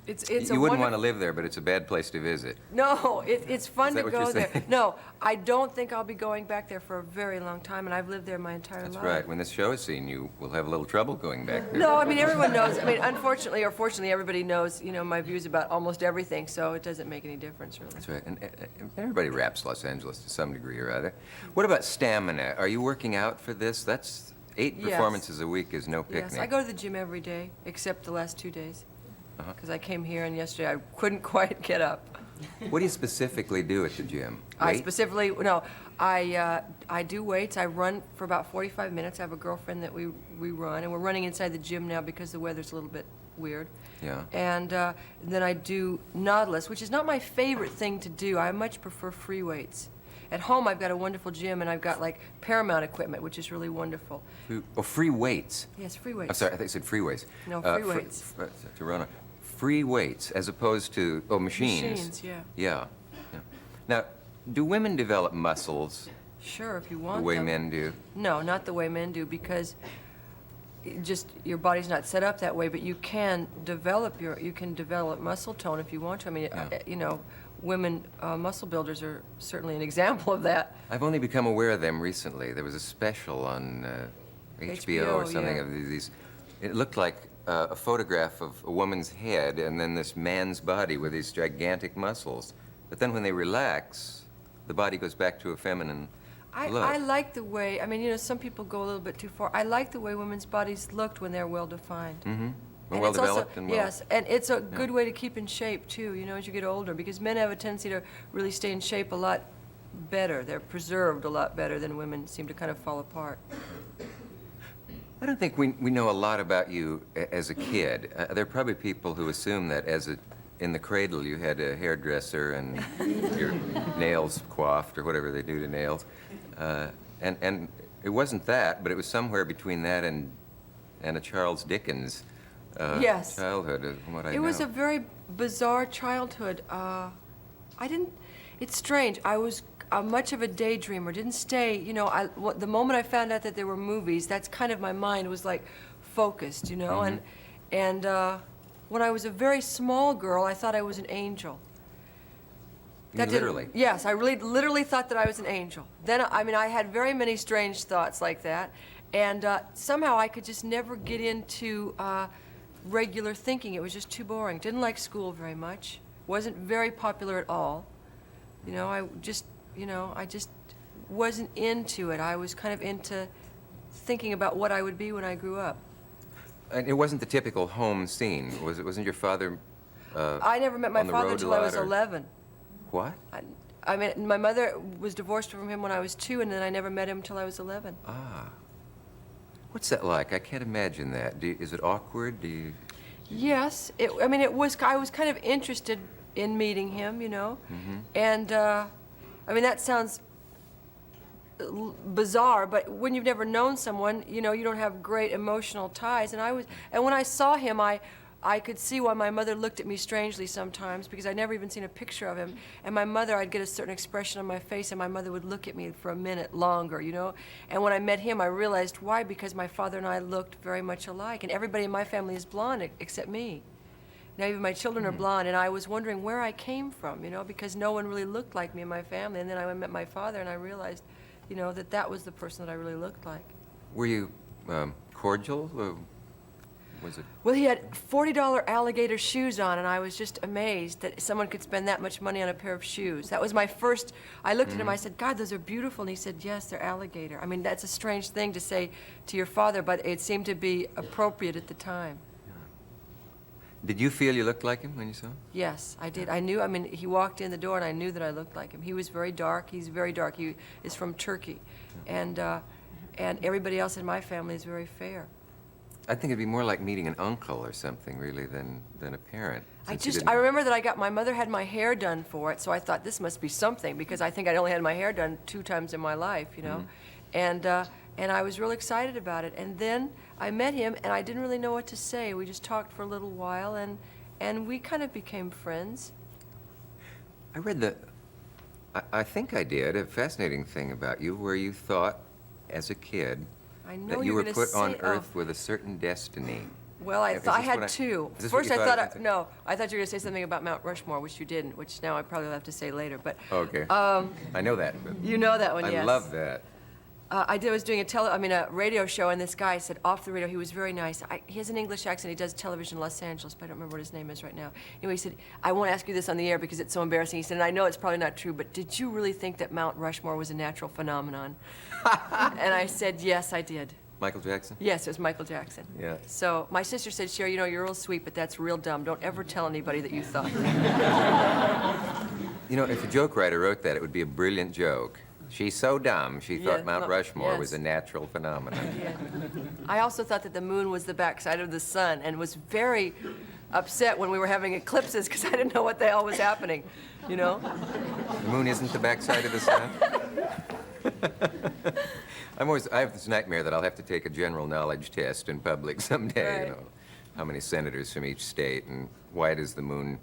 It's You a wouldn't wonderful- want to live there, but it's a bad place to visit. No, it's fun Is that to what go you're there. saying? No, I don't think I'll be going back there for a very long time, and I've lived there my entire That's life. right. When this show is seen, you will have a little trouble going back there. No, I mean, everyone knows. I mean, unfortunately or fortunately, everybody knows, my views about almost everything, so it doesn't make any difference, really. That's right. And everybody raps Los Angeles to some degree or other. What about stamina? Are you working out for this? That's 8 Yes. performances a week is no picnic. Yes, I go to the gym every day, except the last 2 days. because I came here and yesterday I couldn't quite get up. What do you specifically do at the gym? I Wait? specifically, no, I do weights. I run for about 45 minutes. I have a girlfriend that we run, and we're running inside the gym now because the weather's a little bit weird. Yeah. And then I do Nautilus, which is not my favorite thing to do. I much prefer free weights. At home, I've got a wonderful gym, and I've got like Paramount equipment, which is really wonderful. Oh, free weights. Yes, free weights. I'm sorry, I thought you said free weights. No, free weights. To run free weights as opposed to, machines. Machines, yeah. Yeah. Now, do women develop muscles Sure, if you want the way them. men do? No, not the way men do, because your body's not set up that way. But you can develop muscle tone if you want to. I mean, women muscle builders are certainly an example of that. I've only become aware of them recently. There was a special on HBO or something yeah. of these. It looked like a photograph of a woman's head and then this man's body with these gigantic muscles. But then when they relax, the body goes back to a feminine look. I like the way, some people go a little bit too far. I like the way women's bodies looked when they're well-defined. Mm-hmm. And Well it's also- developed and well. Yes, and it's a good way to keep in shape, too, as you get older, because men have a tendency to really stay in shape a lot better. They're preserved a lot better than women seem to kind of fall apart. I don't think we know a lot about you as a kid. There are probably people who assume that in the cradle you had a hairdresser and your nails coiffed or whatever they do to nails. And it wasn't that, but it was somewhere between that and a Charles Dickens Yes. childhood, from what I know. It was a very bizarre childhood. It's strange. I was much of a daydreamer, didn't stay, the moment I found out that there were movies, that's kind of my mind was like focused, Mm-hmm. and when I was a very small girl, I thought I was an angel. Literally? Yes, I really literally thought that I was an angel. Then, I had very many strange thoughts like that, and somehow I could just never get into regular thinking. It was just too boring. Didn't like school very much. Wasn't very popular at all. I just wasn't into it. I was kind of into thinking about what I would be when I grew up. And it wasn't the typical home scene, was it? Wasn't your father I never met my on the father road a until I lot, was or- 11. What? My mother was divorced from him when I was 2, and then I never met him until I was 11. Ah. What's that like? I can't imagine that. Is it awkward? Do you... Yes, I was kind of interested in meeting him, Mm-hmm. and that sounds bizarre, but when you've never known someone, you don't have great emotional ties. And when I saw him, I could see why my mother looked at me strangely sometimes, because I'd never even seen a picture of him. And my mother, I'd get a certain expression on my face, and my mother would look at me for a minute longer, And when I met him, I realized why, because my father and I looked very much alike, and everybody in my family is blonde except me. Now even my children are blonde, and I was wondering where I came from, because no one really looked like me in my family. And then I met my father, and I realized, that was the person that I really looked like. Were you cordial? Or was it? Well, he had $40 alligator shoes on, and I was just amazed that someone could spend that much money on a pair of shoes. That was my first, I looked at him, I said, God, those are beautiful. And he said, yes, they're alligator. That's a strange thing to say to your father, but it seemed to be appropriate at the time. Did you feel you looked like him when you saw him? Yes, I did. I knew, he walked in the door, and I knew that I looked like him. He was very dark. He's very dark. He is from Turkey. And everybody else in my family is very fair. I think it'd be more like meeting an uncle or something, really, than a parent. since you didn't- I remember that my mother had my hair done for it, so I thought this must be something, because I think I'd only had my hair done 2 times in my life, And I was real excited about it. And then I met him, and I didn't really know what to say. We just talked for a little while, and we kind of became friends. I read I think I did, a fascinating thing about you, where you thought, as a kid, I know that you you're were gonna put on say- Earth with a certain destiny. Well, Is I this had what 2. is this what First, you I thought thought, it was? no, I thought you were going to say something about Mount Rushmore, which you didn't, which now I probably will have to say later. But Okay. I know that. But you know that one, I yes. love that. I was doing a radio show, and this guy said off the radio, he was very nice. He has an English accent. He does television in Los Angeles, but I don't remember what his name is right now. Anyway, he said, I won't ask you this on the air because it's so embarrassing. He said, and I know it's probably not true, but did you really think that Mount Rushmore was a natural phenomenon? And I said, yes, I did. Michael Jackson? Yes, it was Michael Jackson. Yeah. So my sister said, Cher, you know, you're real sweet, but that's real dumb. Don't ever tell anybody that you thought that. You know, if a joke writer wrote that, it would be a brilliant joke. She's so dumb, she Yeah, thought Mount no, Rushmore yes. was a natural phenomenon. Yeah. I also thought that the moon was the backside of the sun and was very upset when we were having eclipses because I didn't know what the hell was happening, you know? The moon isn't the backside of the sun? I have this nightmare that I'll have to take a general knowledge test in public someday, Right. you know. How many senators from each state, and why does the moon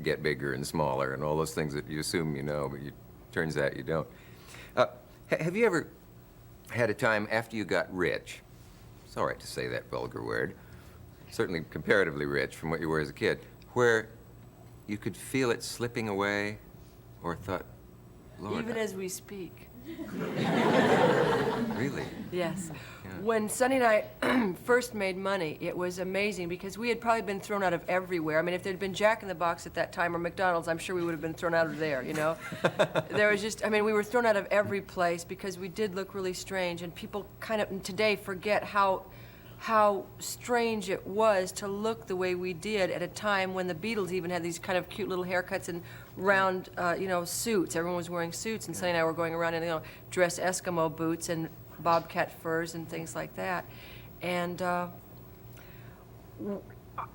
get bigger and smaller, and all those things that you assume you know, but turns out you don't. Have you ever had a time after you got rich, it's all right to say that vulgar word, certainly comparatively rich from what you were as a kid, where you could feel it slipping away or thought, Lord, Even as we speak. really? Yes. Yeah. When Sonny and I first made money, it was amazing because we had probably been thrown out of everywhere. I mean, if there'd been Jack in the Box at that time or McDonald's, I'm sure we would have been thrown out of there, you know? There was just, I mean, we were thrown out of every place because we did look really strange, and people kind of today forget how strange it was to look the way we did at a time when the Beatles even had these kind of cute little haircuts and round, you know, suits. Everyone was wearing suits, and Sonny and I were going around in, you know, dress Eskimo boots and bobcat furs and things like that. And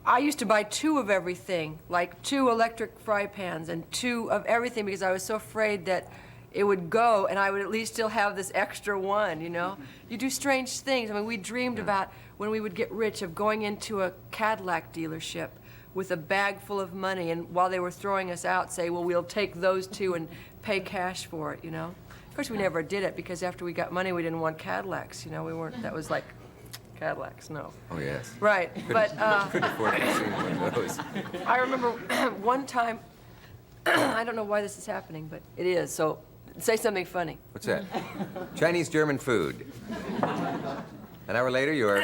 I used to buy 2 of everything, like 2 electric fry pans and 2 of everything because I was so afraid that it would go and I would at least still have this extra one, you know? You do strange things. I mean, we dreamed about when we would get rich of going into a Cadillac dealership with a bag full of money, and while they were throwing us out, say, well, we'll take those 2 and pay cash for it, you know? Of course, we never did it because after we got money, we didn't want Cadillacs, you know? We weren't, that was like, Cadillacs, no. Oh, yes. Right, but Couldn't afford to see one of those. I remember one time, I don't know why this is happening, but it is, so say something funny. What's that? Chinese German food. An hour later, you're...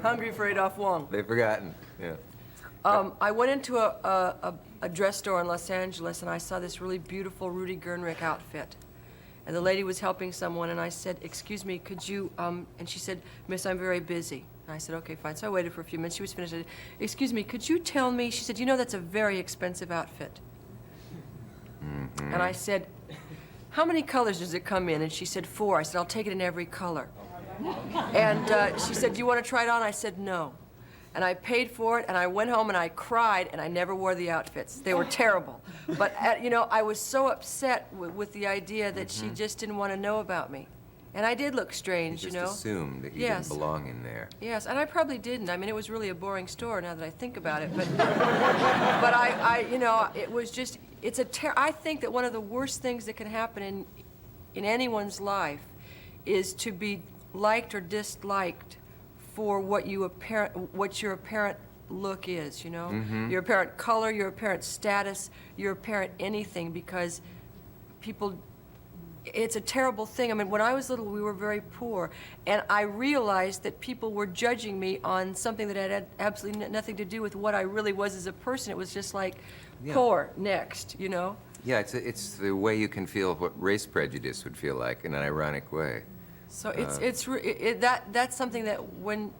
Hungry for Adolph Wong. They've forgotten. Yeah. I went into a dress store in Los Angeles, and I saw this really beautiful Rudy Gernrich outfit. And the lady was helping someone, and I said, excuse me, could you, and she said, Miss, I'm very busy. And I said, okay, fine. So I waited for a few minutes. She was finished. I said, excuse me, could you tell me, she said, you know, that's a very expensive outfit. Mm-hmm. And I said, how many colors does it come in? And she said, 4. I said, I'll take it in every color. And she said, do you want to try it on? I said, no. And I paid for it, and I went home and I cried, and I never wore the outfits. They were terrible. But, you know, I was so upset with the idea that she just didn't want to know about me. And I did look strange, you know. Just assumed that you Yes. didn't belong in there. Yes, and I probably didn't. I mean, it was really a boring store now that I think about it. But, you know, it was just, I think that one of the worst things that can happen in anyone's life is to be liked or disliked for what your apparent look is, you know? Your apparent color, your apparent status, your apparent anything, because people, it's a terrible thing. I mean, when I was little, we were very poor, and I realized that people were judging me on something that had absolutely nothing to do with what I really was as a person. It was just like, poor, next, you know? Yeah, it's the way you can feel what race prejudice would feel like in an ironic way. So that's something that when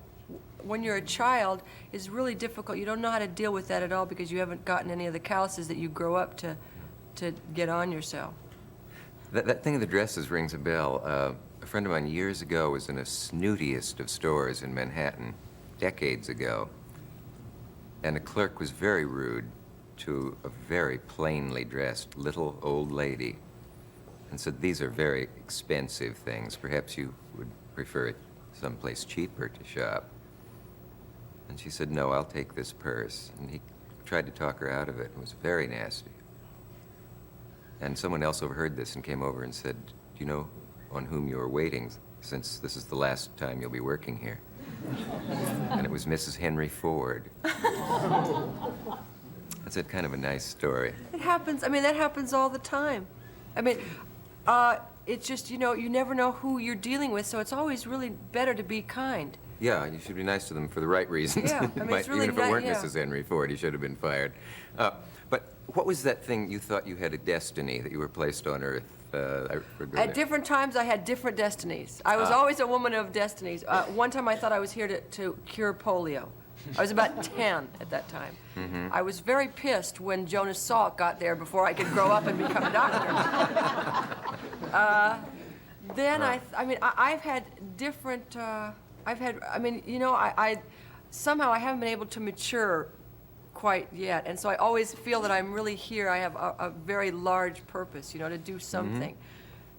you're a child is really difficult. You don't know how to deal with that at all because you haven't gotten any of the calluses that you grow up to get on yourself. That thing of the dresses rings a bell. A friend of mine years ago was in a snootiest of stores in Manhattan, decades ago, and a clerk was very rude to a very plainly dressed little old lady and said, these are very expensive things. Perhaps you would prefer it someplace cheaper to shop. And she said, no, I'll take this purse. And he tried to talk her out of it. It was very nasty. And someone else overheard this and came over and said, do you know on whom you are waiting, since this is the last time you'll be working here? And it was Mrs. Henry Ford. That's kind of a nice story. It happens. I mean, that happens all the time. I mean, it's just, you know, you never know who you're dealing with, so it's always really better to be kind. Yeah, you should be nice to them for the right reasons. Yeah, I mean, it's really even if it weren't yeah. Mrs. Henry Ford, he should have been fired. But what was that thing you thought you had a destiny, that you were placed on Earth I referred to At it. different times, I had different destinies. I was always a woman of destinies. One time I thought I was here to cure polio. I was about 10 at that time. I was very pissed when Jonas Salk got there before I could grow up and become a doctor. Then I've had different, somehow I haven't been able to mature quite yet. And so I always feel that I'm really here. I have a very large purpose, to do something.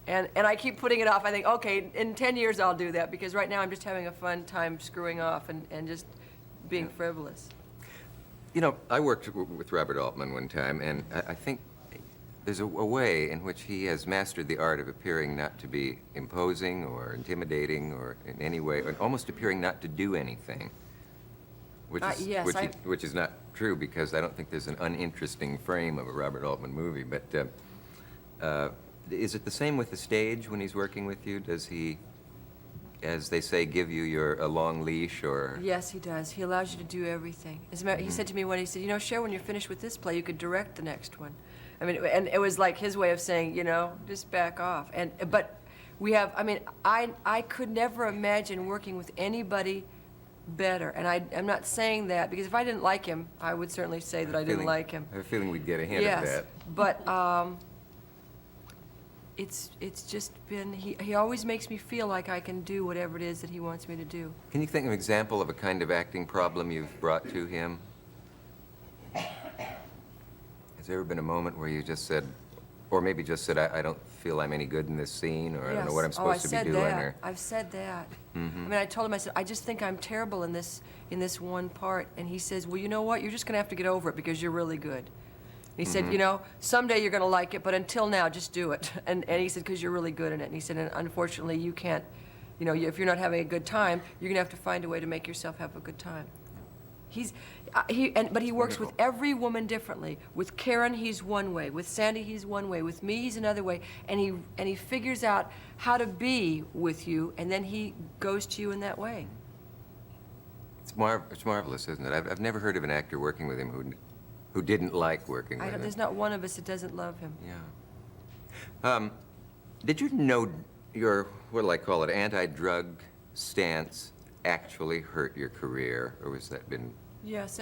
And I keep putting it off. I think, okay, in 10 years I'll do that, because right now I'm just having a fun time screwing off and just being frivolous. I worked with Robert Altman one time, and I think there's a way in which he has mastered the art of appearing not to be imposing or intimidating or in any way, almost appearing not to do anything. Which is, Yes, which is not true, because I don't think there's an uninteresting frame of a Robert Altman movie. But is it the same with the stage when he's working with you? Does he, as they say, give you a long leash, or? Yes, he does. He allows you to do everything. As a matter, he said to me when he said, Cher, when you're finished with this play, you could direct the next one. And it was like his way of saying, just back off. But we have, I could never imagine working with anybody better. And I'm not saying that, because if I didn't like him, I would certainly say that I didn't like him. I have a feeling we'd get a hint of that. But it's just been, he always makes me feel like I can do whatever it is that he wants me to do. Can you think of an example of a kind of acting problem you've brought to him? Has there ever been a moment where you just said, or maybe just said, I don't feel I'm any good in this scene, or I don't know what I'm supposed to be doing? That. I've said that. I told him, I said, I just think I'm terrible in this one part. And he says, well, you know what? You're just going to have to get over it, because you're really good. He said, someday you're going to like it, but until now, just do it. And he said, because you're really good in it. And he said, and unfortunately, you can't, if you're not having a good time, you're going to have to find a way to make yourself have a good time. But he works with every woman differently. With Karen, he's one way. With Sandy, he's one way. With me, he's another way. And he figures out how to be with you, and then he goes to you in that way. It's marvelous, isn't it? I've never heard of an actor working with him who didn't like working with him. There's not one of us that doesn't love him. Yeah. Did you know your, what'll I call it, anti-drug stance actually hurt your career, or was that been? Yes,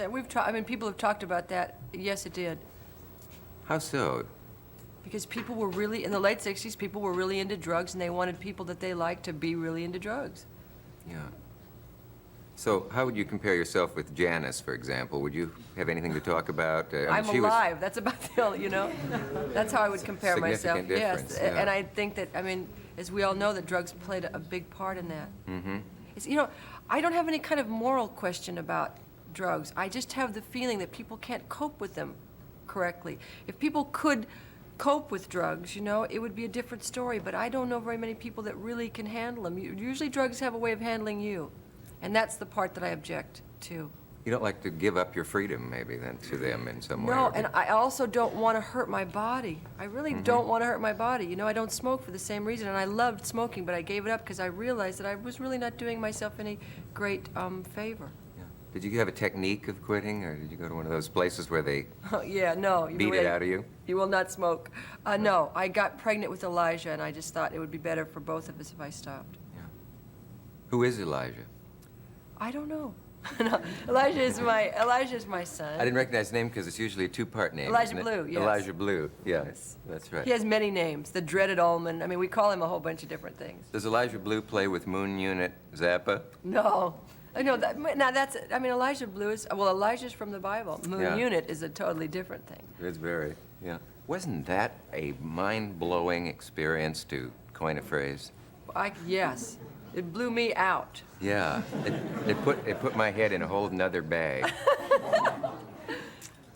people have talked about that. Yes, it did. How so? Because people were really, in the late 60s, people were really into drugs, and they wanted people that they liked to be really into drugs. Yeah. So how would you compare yourself with Janice, for example? Would you have anything to talk about? I'm alive. That's about the only, That's how I would compare myself. Significant difference, Yes, yeah. and I think that, as we all know, that drugs played a big part in that. It's, I don't have any kind of moral question about drugs. I just have the feeling that people can't cope with them correctly. If people could cope with drugs, it would be a different story, but I don't know very many people that really can handle them. Usually drugs have a way of handling you, and that's the part that I object to. You don't like to give up your freedom, maybe, then, to them in some way? No, and I also don't want to hurt my body. I really don't want to hurt my body. I don't smoke for the same reason, and I loved smoking, but I gave it up because I realized that I was really not doing myself any great favor. Yeah. Did you have a technique of quitting, or did you go to one of those places where they No. beat it out of you? You will not smoke. No, I got pregnant with Elijah, and I just thought it would be better for both of us if I stopped. Yeah. Who is Elijah? I don't know. No, Elijah is my son. I didn't recognize his name because it's usually a two-part name. Elijah isn't it? Blue, yes. Elijah Blue, yes, that's right. He has many names. The dreaded Ullman. We call him a whole bunch of different things. Does Elijah Blue play with Moon Unit Zappa? No. No, Elijah Blue is, Elijah's from the Bible. Moon Unit is a totally different thing. It's very, yeah. Wasn't that a mind-blowing experience, to coin a phrase? Yes. It blew me out. Yeah, it put my head in a whole nother bag.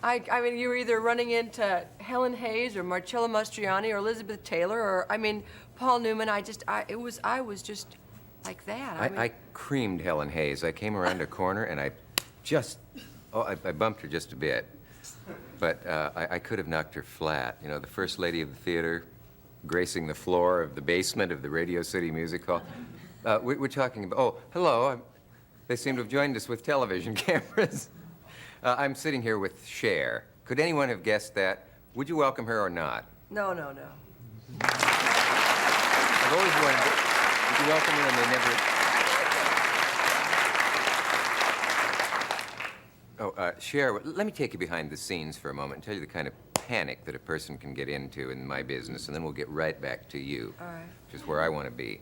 You were either running into Helen Hayes or Marcella Mastroianni or Elizabeth Taylor or, Paul Newman. I was just like that. I creamed Helen Hayes. I came around a corner and I bumped her just a bit. But I could have knocked her flat. The first lady of the theater, gracing the floor of the basement of the Radio City Music Hall. We're talking about, hello. They seem to have joined us with television cameras. I'm sitting here with Cher. Could anyone have guessed that? Would you welcome her or not? No. always wanted to. Did you welcome them? They never. Oh, Cher, let me take you behind the scenes for a moment and tell you the kind of panic that a person can get into in my business, and then we'll get right back to you, All right. which is where I want to be.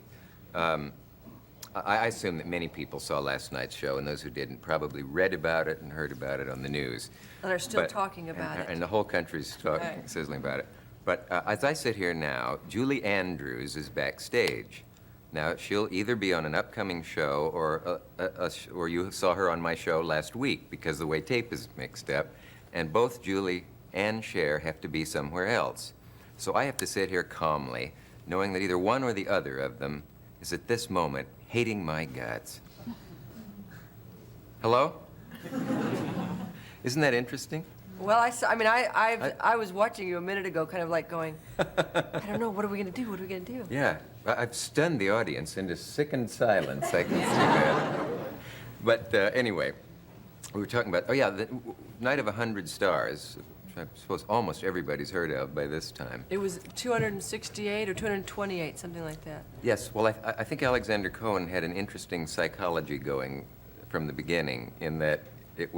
I assume that many people saw last night's show, and those who didn't probably read about it and heard about it on the news. And are still But- talking about it. And the whole country's talking, Right. sizzling about it. But as I sit here now, Julie Andrews is backstage. Now, she'll either be on an upcoming show or you saw her on my show last week because the way tape is mixed up. And both Julie and Cher have to be somewhere else. So I have to sit here calmly, knowing that either one or the other of them is at this moment hating my guts. Hello? Isn't that interesting? Well, I was watching you a minute ago, kind of like going, I don't know, what are we going to do? What are we going to do? Yeah, I've stunned the audience into sickened silence. I can see that. But anyway, we were talking about, the Night of 100 Stars, which I suppose almost everybody's heard of by this time. It was 268 or 228, something like that. Yes, well, I think Alexander Cohen had an interesting psychology going from the beginning in that it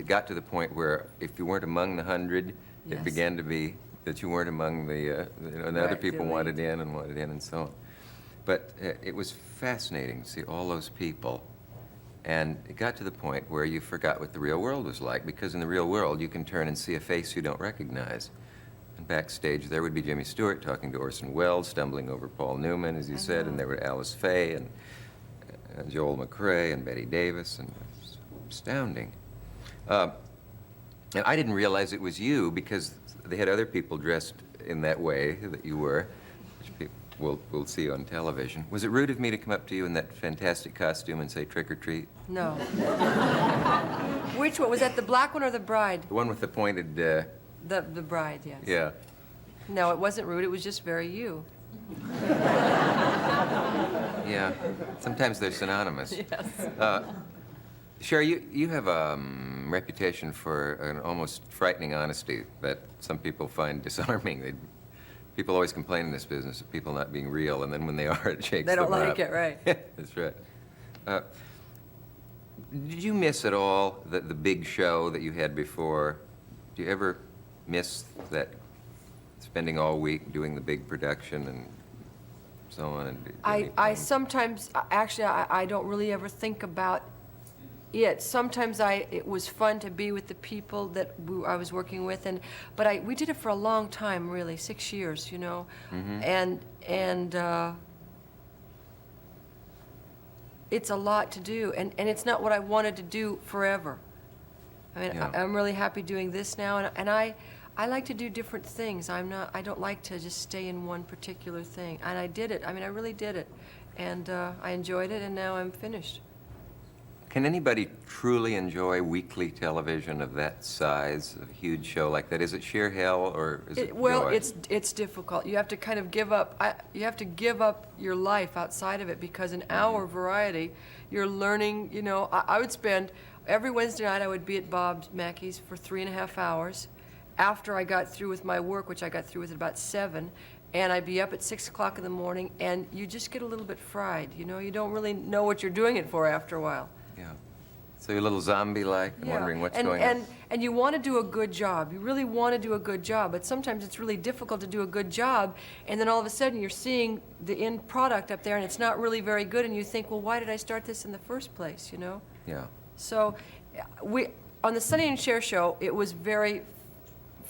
got to the point where if you weren't among the 100, Yes. it began to be that you weren't among the other Right, people the wanted in and so on. But it was fascinating to see all those people. And it got to the point where you forgot what the real world was like, because in the real world, you can turn and see a face you don't recognize. And backstage, there would be Jimmy Stewart talking to Orson Welles, stumbling over Paul Newman, as you said, and there were Alice Faye and Joel McCrea and Betty Davis, and it was astounding. And I didn't realize it was you because they had other people dressed in that way that you were, which people will see on television. Was it rude of me to come up to you in that fantastic costume and say trick or treat? No. Which one? Was that the black one or the bride? The one with the pointed, The bride, yes. yeah. No, it wasn't rude. It was just very you. Yeah, sometimes they're synonymous. Yes. Cher, you have a reputation for an almost frightening honesty that some people find disarming. People always complain in this business of people not being real, and then when they are, it shakes They don't them like up. it, right. That's right. Did you miss at all the big show that you had before? Do you ever miss that, spending all week doing the big production and so on? And I sometimes, actually, I don't really ever think about it. Sometimes it was fun to be with the people that I was working with, but we did it for a long time, really, 6 years, you know, and it's a lot to do, and it's not what I wanted to do forever. I mean, Yeah. I'm really happy doing this now, and I like to do different things. I don't like to just stay in one particular thing, and I did it. I mean, I really did it, and I enjoyed it, and now I'm finished. Can anybody truly enjoy weekly television of that size, a huge show like that? Is it sheer hell, or is it Well, joy? it's difficult. You have to kind of give up. You have to give up your life outside of it, because an hour variety, you're learning. You know, I would spend every Wednesday night. I would be at Bob Mackey's for 3.5 hours. After I got through with my work, which I got through with at about 7, and I'd be up at 6 o'clock in the morning, and you just get a little bit fried. You know, you don't really know what you're doing it for after a while. Yeah. So you're a little zombie-like and wondering what's going on. And you want to do a good job. You really want to do a good job, but sometimes it's really difficult to do a good job, and then all of a sudden you're seeing the end product up there, and it's not really very good, and you think, well, why did I start this in the first place, you know? Yeah. So on the Sonny and Cher show, it was very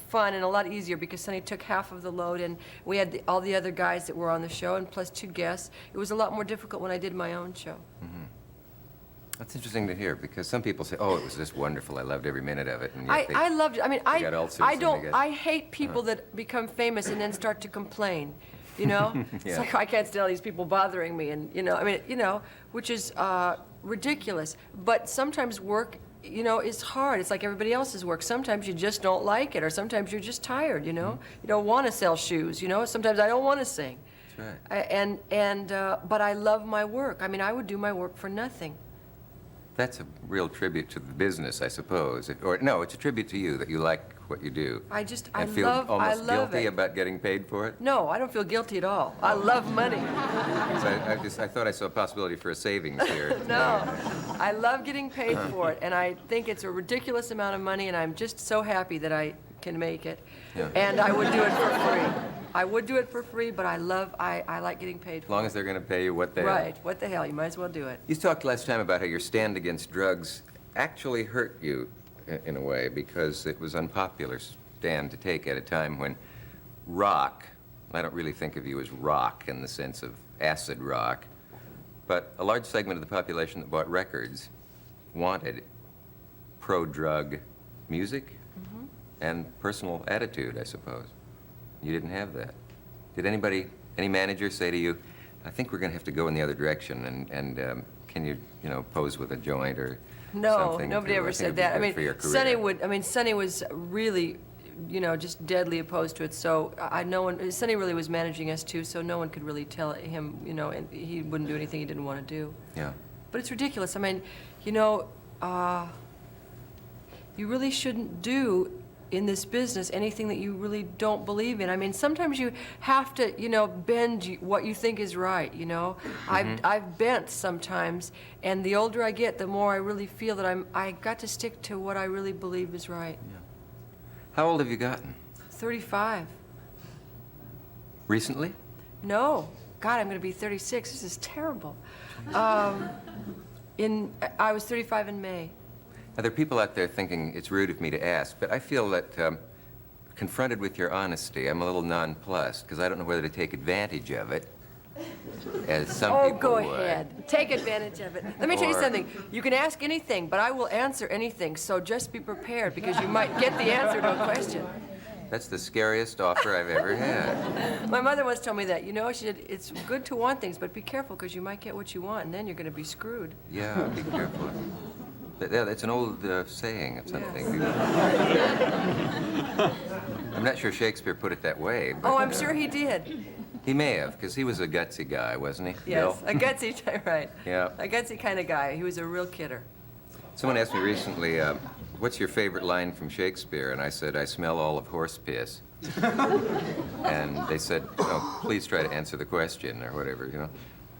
fun and a lot easier because Sonny took half of the load, and we had all the other guys that were on the show, and plus 2 guests. It was a lot more difficult when I did my own show. That's interesting to hear, because some people say, oh, it was just wonderful, I loved every minute of it. And yet I loved it. I mean, got ulcers and they get- I hate people that become famous and then start to complain, you know? It's Yeah. like, I can't stand all these people bothering me, and, you know, I mean, you know, which is ridiculous. But sometimes work, you know, is hard. It's like everybody else's work. Sometimes you just don't like it, or sometimes you're just tired, you know? You don't want to sell shoes, you know? Sometimes I don't want to sing. That's right. But I love my work. I mean, I would do my work for nothing. That's a real tribute to the business, I suppose. Or no, it's a tribute to you, that you like what you do? I And feel love almost guilty it. about getting paid for it? No, I don't feel guilty at all. I love money. So I thought I saw a possibility for a savings here. No, I love getting paid for it, and I think it's a ridiculous amount of money, and I'm just so happy that I can make it. Yeah. And I would do it for free. I would do it for free, but I like getting paid As for long it. as they're going to pay you what they Right, what the hell, you might as well do it. You talked last time about how your stand against drugs actually hurt you in a way because it was unpopular stand to take at a time when rock, I don't really think of you as rock in the sense of acid rock, but a large segment of the population that bought records wanted pro-drug music and personal attitude, I suppose. You didn't have that. Did any manager say to you, I think we're going to have to go in the other direction, and can you, pose with a joint or No, something? nobody ever said that. I mean, Sonny was really, just deadly opposed to it. So Sonny really was managing us too. So no one could really tell him, and he wouldn't do anything he didn't want to do. Yeah. But it's ridiculous. I mean, you really shouldn't do in this business anything that you really don't believe in. I mean, sometimes you have to, bend what you think is right, I've bent sometimes, and the older I get, the more I really feel that I got to stick to what I really believe is right. Yeah. How old have you gotten? 35. Recently? No. God, I'm going to be 36. This is terrible. I was 35 in May. Now, there are people out there thinking it's rude of me to ask, but I feel that confronted with your honesty, I'm a little nonplussed because I don't know whether to take advantage of it, as some people Oh, go would. ahead. Take advantage of it. Let me tell you Or- something. You can ask anything, but I will answer anything, so just be prepared because you might get the answer to a question. That's the scariest offer I've ever had. My mother once told me that, she said, it's good to want things, but be careful because you might get what you want, and then you're going to be screwed. Yeah, be careful. That's an old saying of something. I'm not sure Shakespeare put it that way, but Oh, I'm sure he did. he may have, because he was a gutsy guy, wasn't he? Yes, Bill? a gutsy, right. Yeah. A gutsy kind of guy. He was a real kidder. Someone asked me recently, what's your favorite line from Shakespeare? And I said, I smell all of horse piss. And they said, please try to answer the question, or whatever,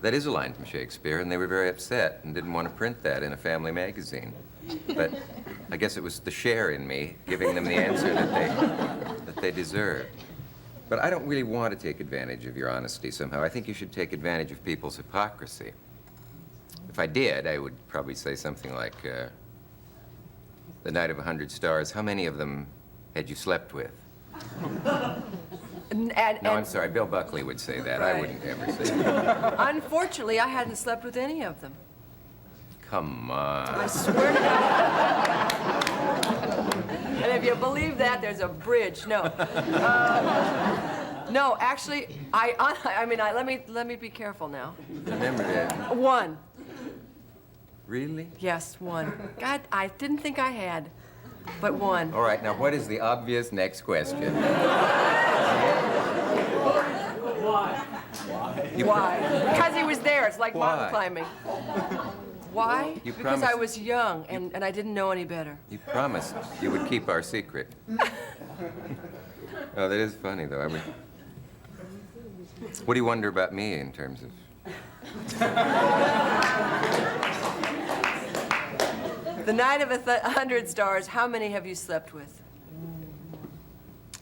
That is a line from Shakespeare, and they were very upset and didn't want to print that in a family magazine. But I guess it was the Cher in me giving them the answer that they deserved. But I don't really want to take advantage of your honesty somehow. I think you should take advantage of people's hypocrisy. If I did, I would probably say something like, the night of 100 stars, how many of them had you slept with? No, I'm sorry, Bill Buckley would say that. I Right. wouldn't ever say that. Unfortunately, I hadn't slept with any of them. Come I on. swear to God. And if you believe that, there's a bridge. No. No, actually, let me be careful now. Remember that. One. Really? Yes, one. God, I didn't think I had, but one. All right, now what is the obvious next question? Why? Because he was there. It's like mountain Why? climbing. Why? You Because I promised- was young and I didn't know any better. You promised you would keep our secret. Oh, that is funny, though. What do you wonder about me in terms of... The night of 100 stars, how many have you slept with?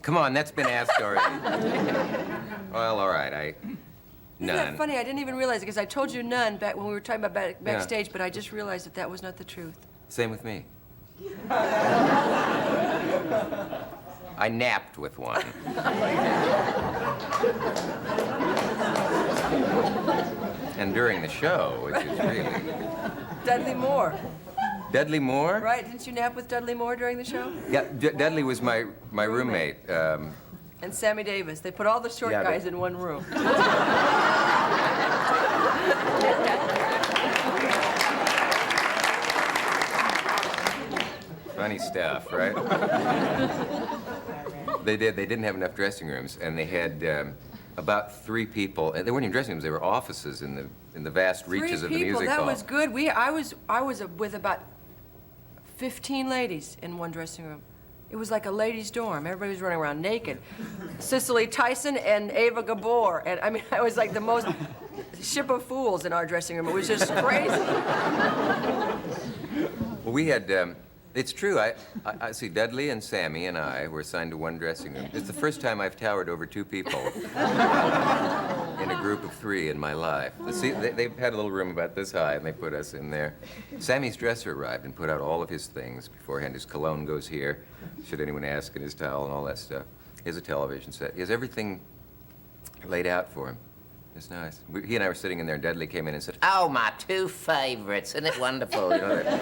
Come on, that's been asked already. Well, all right, Isn't that none. funny? I didn't even realize it because I told you none back when we were talking about backstage, but I just realized that that was not the truth. Same with me. I napped with one. And during the show, which is really... Dudley Moore, Dudley Moore? right? Didn't you nap with Dudley Moore during the show? Yeah, Dudley was my roommate. And Sammy Davis. They put all the short Yeah, guys in one room. Funny stuff, right? They didn't have enough dressing rooms, and they had about 3 people. And they weren't even dressing rooms; they were offices in the vast reaches of the 3 people. music That hall. was good. I was with about 15 ladies in one dressing room. It was like a ladies' dorm. Everybody was running around naked. Cicely Tyson and Ava Gabor. And I mean, I was like the most ship of fools in our dressing room. It was just crazy. Well, we had, it's true, I see, Dudley and Sammy and I were assigned to one dressing room. It's the first time I've towered over 2 people in a group of 3 in my life. They've had a little room about this high, and they put us in there. Sammy's dresser arrived and put out all of his things beforehand. His cologne goes here, should anyone ask, and his towel and all that stuff. He has a television set. He has everything laid out for him. It's nice. He and I were sitting in there, and Dudley came in and said, "Oh, my 2 favorites. Isn't it wonderful?" You know that.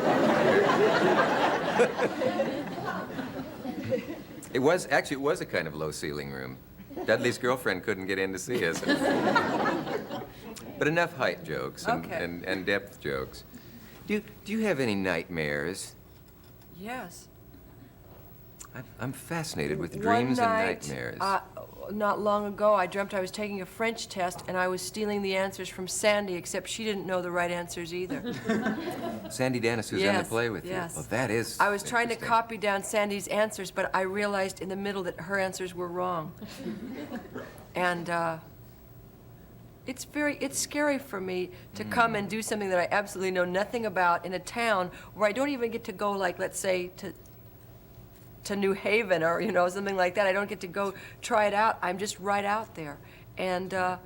It was a kind of low-ceiling room. Dudley's girlfriend couldn't get in to see us. But enough height jokes and depth jokes. Do you have any nightmares? Yes. I'm fascinated with dreams One and night, nightmares. Not long ago, I dreamt I was taking a French test and I was stealing the answers from Sandy, except she didn't know the right answers either. Sandy Dennis, who's in the Yes, play with yes. you. Well, that is I was trying to interesting. copy down Sandy's answers, but I realized in the middle that her answers were wrong. And it's scary for me to come and do something that I absolutely know nothing about in a town where I don't even get to go, like, let's say, to New Haven or, you know, something like that. I don't get to go try it out. I'm just right out there. And I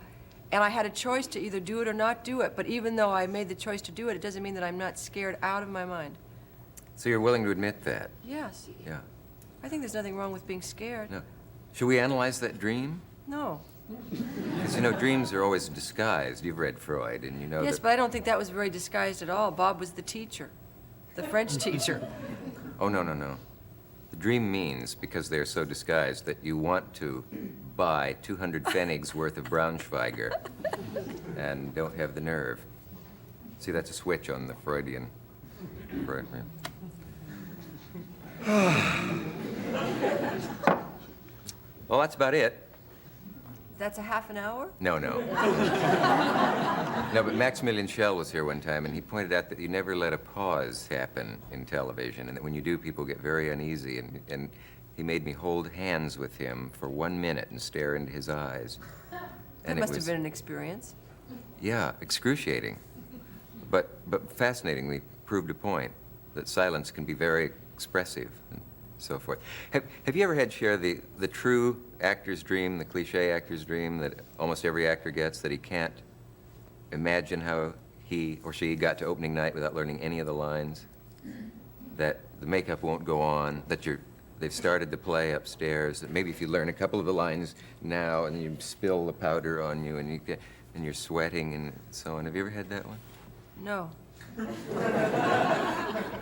had a choice to either do it or not do it. But even though I made the choice to do it, it doesn't mean that I'm not scared out of my mind. So you're willing to admit that? Yes. Yeah. I think there's nothing wrong with being scared. No. Should we analyze that dream? No. Because, you know, dreams are always disguised. You've read Freud, and you know Yes, that... but I don't think that was very disguised at all. Bob was the teacher, the French teacher. Oh, no, no, no. The dream means, because they're so disguised, that you want to buy 200 pfennigs worth of Braunschweiger and don't have the nerve. See, that's a switch on the Freudian. Freud, well, that's about it. That's a half an hour? No, no. No, but Maximilian Schell was here one time, and he pointed out that you never let a pause happen in television, and that when you do, people get very uneasy, and he made me hold hands with him for 1 minute and stare into his eyes. That must have been an experience. Yeah, excruciating, but fascinatingly proved a point that silence can be very expressive and so forth. Have you ever had, Cher, the true actor's dream, the cliche actor's dream that almost every actor gets, that he can't imagine how he or she got to opening night without learning any of the lines? That the makeup won't go on, that they've started the play upstairs, that maybe if you learn a couple of the lines now and you spill the powder on you and you're sweating and so on. Have you ever had that one? No.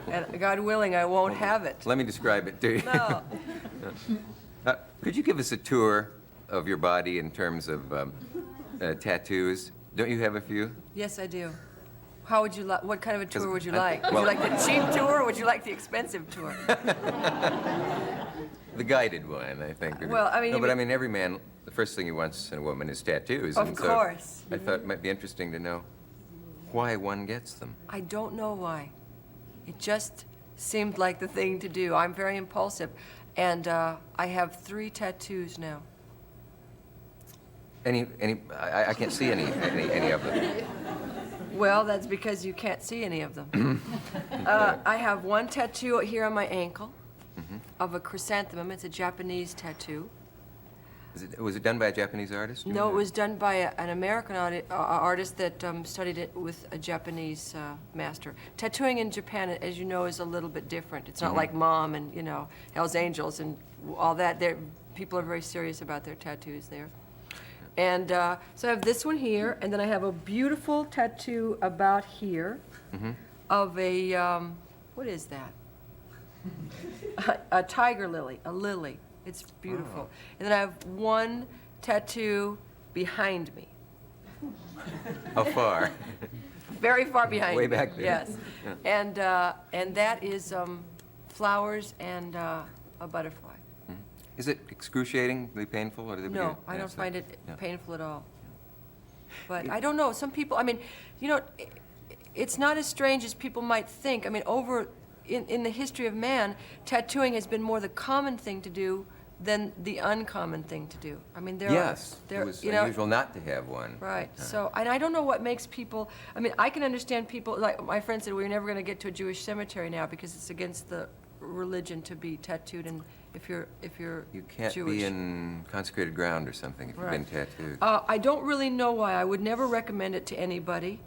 And God willing, I won't have it. Let me describe it to you. No. Could you give us a tour of your body in terms of tattoos? Don't you have a few? Yes, I do. How would you like? What kind of a tour would you like? Would well- you like the cheap tour, or would you like the expensive tour? The guided one, I think. Well, I mean, No, you but I mean- mean, every man, the first thing he wants in a woman is tattoos. Of and course. So I thought it might be interesting to know why one gets them. I don't know why. It just seemed like the thing to do. I'm very impulsive, and I have 3 tattoos now. I can't see any of them. Well, that's because you can't see any of them. I have one tattoo here on my ankle of a chrysanthemum. It's a Japanese tattoo. Was it done by a Japanese artist? Do you No, know? it was done by an American artist that studied it with a Japanese master. Tattooing in Japan, as you know, is a little bit different. It's not like Mom and, you know, Hell's Angels and all that. People are very serious about their tattoos there. And so I have this one here, and then I have a beautiful tattoo about here of a, what is that? A tiger lily, a lily. It's beautiful. Oh. And then I have one tattoo behind me. How far? Very far behind Way me. back there. Yes. And that is flowers and a butterfly. Is it excruciatingly painful? Or does it No, yeah, I don't it's not- find it yeah. painful at all. But I don't know, some people, I mean, you know, it's not as strange as people might think. I mean, over in the history of man, tattooing has been more the common thing to do than the uncommon thing to do. I mean, Yes, there, it was you know, unusual not to have one. right. So, and I don't know what makes people, I mean, I can understand people, like my friend said, we're never going to get to a Jewish cemetery now because it's against the religion to be tattooed, and if you're You can't Jewish. be in consecrated ground or something if you've been Right. tattooed. I don't really know why. I would never recommend it to anybody,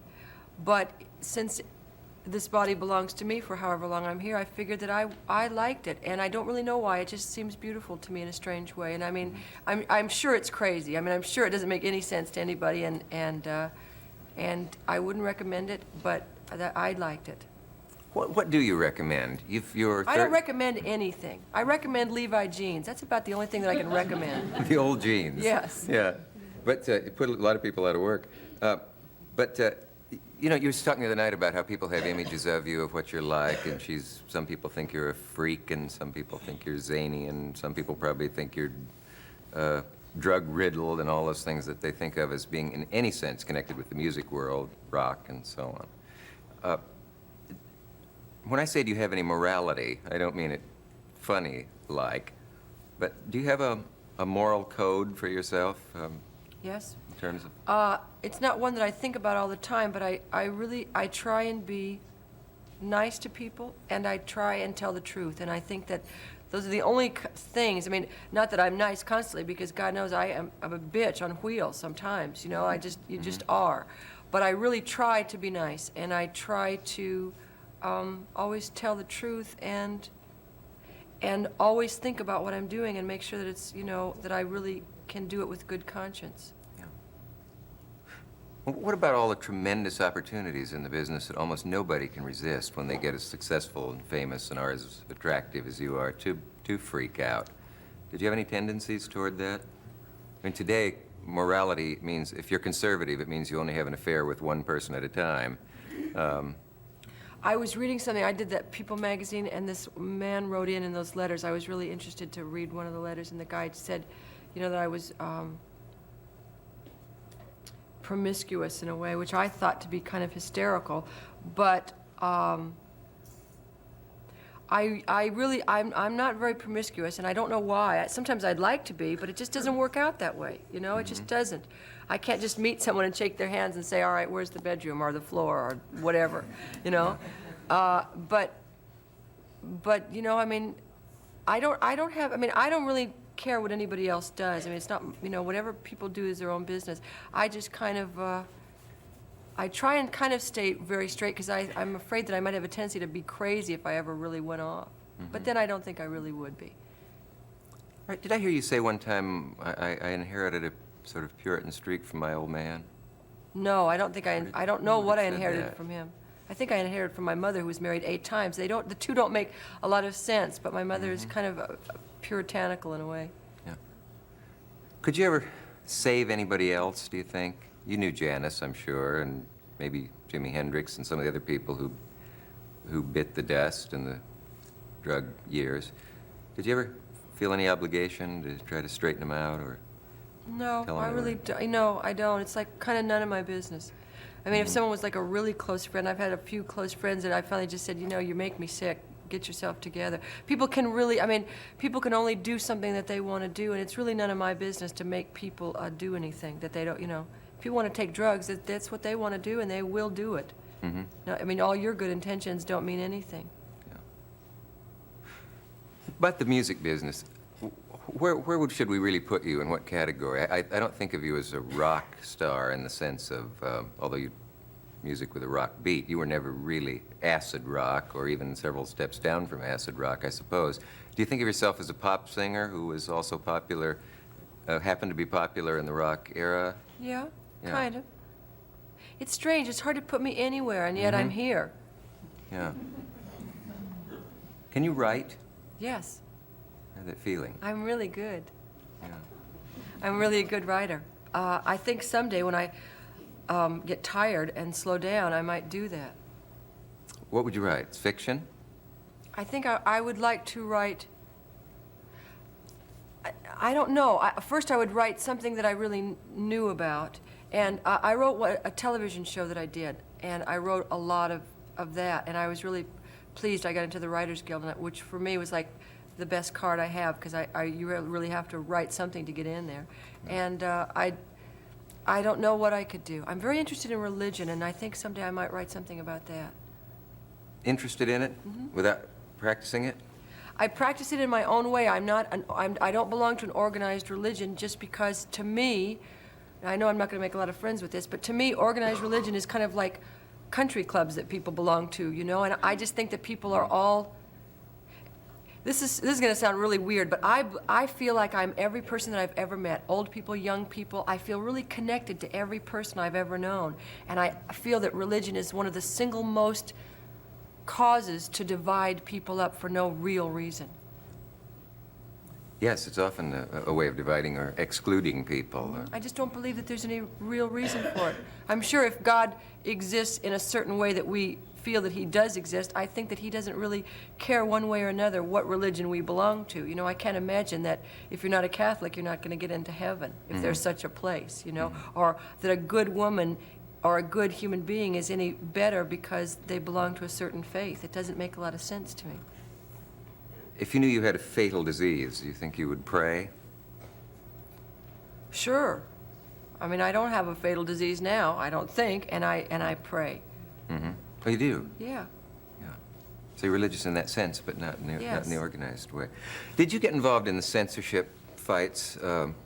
but since this body belongs to me for however long I'm here, I figured that I liked it, and I don't really know why. It just seems beautiful to me in a strange way. And I mean, I'm sure it's crazy. I mean, I'm sure it doesn't make any sense to anybody, and I wouldn't recommend it, but I liked it. What do you recommend? If you're I don't recommend anything. I recommend Levi jeans. That's about the only thing that I can recommend. the old jeans. Yes. Yeah, but it put a lot of people out of work. You know, you were talking the other night about how people have images of you, of what you're like, and some people think you're a freak, and some people think you're zany, and some people probably think you're drug-riddled, and all those things that they think of as being, in any sense, connected with the music world, rock, and so on. When I say do you have any morality, I don't mean it funny-like, but do you have a moral code for yourself Yes? in terms of... It's not one that I think about all the time, but I try and be nice to people, and I try and tell the truth, and I think that those are the only things. I mean, not that I'm nice constantly, because God knows I'm a bitch on wheels sometimes, you know, you just are. But I really try to be nice, and I try to always tell the truth, and always think about what I'm doing and make sure that it's, you know, that I really can do it with good conscience. What about all the tremendous opportunities in the business that almost nobody can resist when they get as successful and famous and are as attractive as you are to freak out? Did you have any tendencies toward that? I mean, today, morality means, if you're conservative, it means you only have an affair with one person at a time. I was reading something, I did that People magazine, and this man wrote in those letters. I was really interested to read one of the letters, and the guy said, you know, that I was promiscuous in a way, which I thought to be kind of hysterical, but I'm not very promiscuous, and I don't know why. Sometimes I'd like to be, but it just doesn't work out that way, you know? It just doesn't. I can't just meet someone and shake their hands and say, all right, where's the bedroom or the floor or whatever, you know? But you know, I mean, I don't really care what anybody else does. I mean, it's not, you know, whatever people do is their own business. I just kind of, I try and kind of stay very straight, because I'm afraid that I might have a tendency to be crazy if I ever really went off. But then I don't think I really would be. Right, did I hear you say one time I inherited a sort of Puritan streak from my old man? No, I don't think I don't know who what I said inherited that? from him. I think I inherited from my mother, who was married 8 times. The two don't make a lot of sense, but my mother is kind of puritanical in a way. Yeah. Could you ever save anybody else, do you think? You knew Janis, I'm sure, and maybe Jimi Hendrix and some of the other people who bit the dust in the drug years. Did you ever feel any obligation to try to straighten them out, or? No, Tell I them really everything. no, I don't. It's like kind of none of my business. I mean, if someone was like a really close friend, I've had a few close friends that I finally just said, you know, you make me sick. Get yourself together. People can really, I mean, people can only do something that they want to do, and it's really none of my business to make people do anything that they don't, you know. If you want to take drugs, that's what they want to do, and they will do it. No, I mean, all your good intentions don't mean anything. About the music business, should we really put you, in what category? I don't think of you as a rock star in the sense of, although you music with a rock beat, you were never really acid rock, or even several steps down from acid rock, I suppose. Do you think of yourself as a pop singer who was also popular, happened to be popular in the rock era? Yeah, Yeah. kind of. It's strange. It's hard to put me anywhere, and yet I'm here. Yeah. Can you write? Yes, I have that feeling. I'm really good. Yeah. I'm really a good writer. I think someday when I get tired and slow down, I might do that. What would you write? It's fiction? I think I would like to write, I don't know. First I would write something that I really knew about. And I wrote a television show that I did, and I wrote a lot of that, and I was really pleased I got into the Writers Guild, which for me was like the best card I have, because you really have to write something to get in there. And I don't know what I could do. I'm very interested in religion, and I think someday I might write something about that. Interested in it without practicing it? I practice it in my own way. I don't belong to an organized religion, just because, to me, and I know I'm not going to make a lot of friends with this, but to me, organized religion is kind of like country clubs that people belong to, you know? And I just think that people are all... This is going to sound really weird, but I feel like I'm every person that I've ever met. Old people, young people. I feel really connected to every person I've ever known. And I feel that religion is one of the single most causes to divide people up for no real reason. Yes, it's often a way of dividing or excluding people. I just don't believe that there's any real reason for it. I'm sure if God exists in a certain way that we feel that he does exist, I think that he doesn't really care one way or another what religion we belong to. You know, I can't imagine that if you're not a Catholic, you're not going to get into heaven, if there's such a place, you know, or that a good woman or a good human being is any better because they belong to a certain faith. It doesn't make a lot of sense to me. If you knew you had a fatal disease, do you think you would pray? Sure. I mean, I don't have a fatal disease now, I don't think, and I pray. Mm-hmm. Oh, you do? Yeah. Yeah. So you're religious in that sense, but not in the, not Yes. in the organized way. Did you get involved in the censorship fights?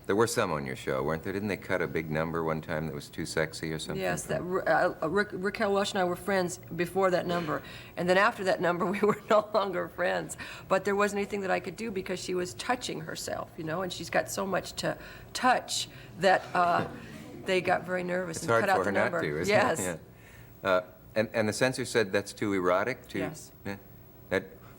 There were some on your show, weren't there? Didn't they cut a big number one time that was too sexy or something? Yes, that Raquel Welch and I were friends before that number, and then after that number we were no longer friends. But there wasn't anything that I could do because she was touching herself, you know, and she's got so much to touch that they got very nervous It's and hard cut out for the her number. not to, isn't Yes. it? Yeah. And the censor said that's too erotic? Yes. Yeah.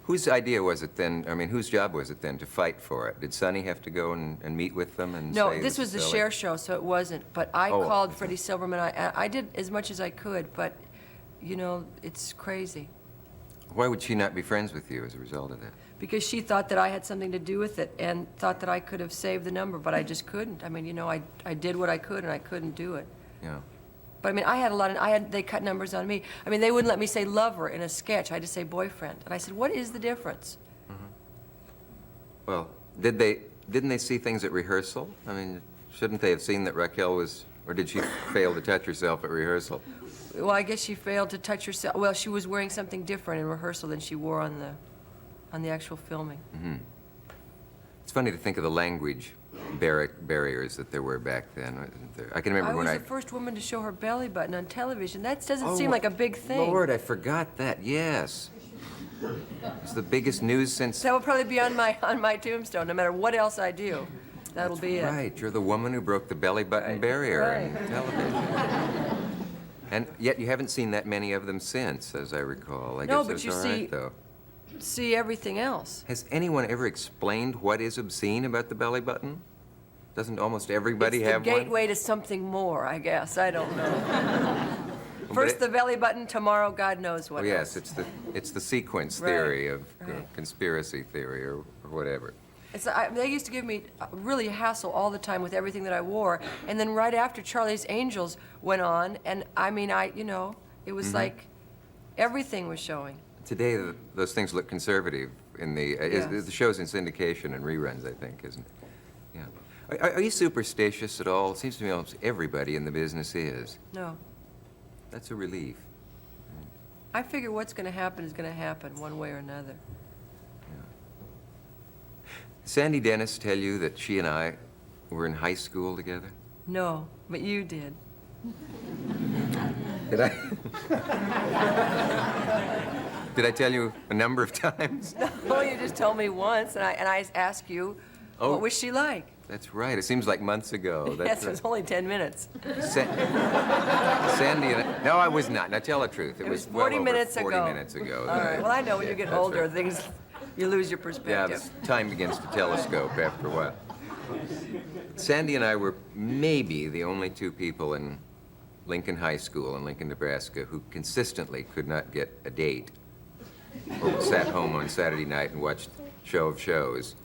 Whose idea was it then, I mean, whose job was it then to fight for it? Did Sonny have to go and meet with them and No, say this was the silly? Cher show, so it wasn't. But I Oh, called okay. Freddie Silverman. I did as much as I could, but, you know, it's crazy. Why would she not be friends with you as a result of that? Because she thought that I had something to do with it and thought that I could have saved the number, but I just couldn't. I mean, you know, I did what I could and I couldn't do it. Yeah. But I mean, I had a lot of, they cut numbers on me. I mean, they wouldn't let me say lover in a sketch. I had to say boyfriend. And I said, what is the difference? Well, didn't they see things at rehearsal? I mean, shouldn't they have seen that Raquel was, or did she fail to touch herself at rehearsal? Well, I guess she failed to touch herself. Well, she was wearing something different in rehearsal than she wore on the actual filming. It's funny to think of the language barriers that there were back then. Isn't there? I can remember I when was the first woman to show her belly button on television. That doesn't seem like a big thing. Lord, I forgot that. Yes. It's the biggest news since... That will probably be on my tombstone, no matter what else I do. That'll be it. Right, you're the woman who broke the belly button barrier in television. And yet you haven't seen that many of them since, as I recall. I No, guess but that's you all see- right, though. See everything else. Has anyone ever explained what is obscene about the belly button? Doesn't almost everybody It's the have one? gateway to something more, I guess. I don't know. But First it- the belly button, tomorrow God knows what Oh, yes, else. it's the sequence Right, theory of right. conspiracy theory or whatever. They used to give me really hassle all the time with everything that I wore. And then right after Charlie's Angels went on, and I mean, you know, it was like everything was showing. Today, those things look conservative in the, Yes. the show's in syndication and reruns, I think, isn't it? Yeah. Are you superstitious at all? It seems to me almost everybody in the business is. No. That's a relief. I figure what's going to happen is going to happen one way or another. Sandy Dennis tell you that she and I were in high school together? No, but you did. Did I? Did I tell you a number of times? Oh, you just told me once, and I asked you, Oh. what was she like? That's right. It seems like months ago. That's Yes, it was only 10 minutes. Sandy and I, no, I was not. Now tell the truth. It was well 40 over minutes 40 ago. minutes ago. All right, well, I know when you get That's older, right. things, you lose your Yeah, perspective. time begins to telescope after a while. Sandy and I were maybe the only two people in Lincoln High School in Lincoln, Nebraska, who consistently could not get a date or sat home on Saturday night and watched Show of Shows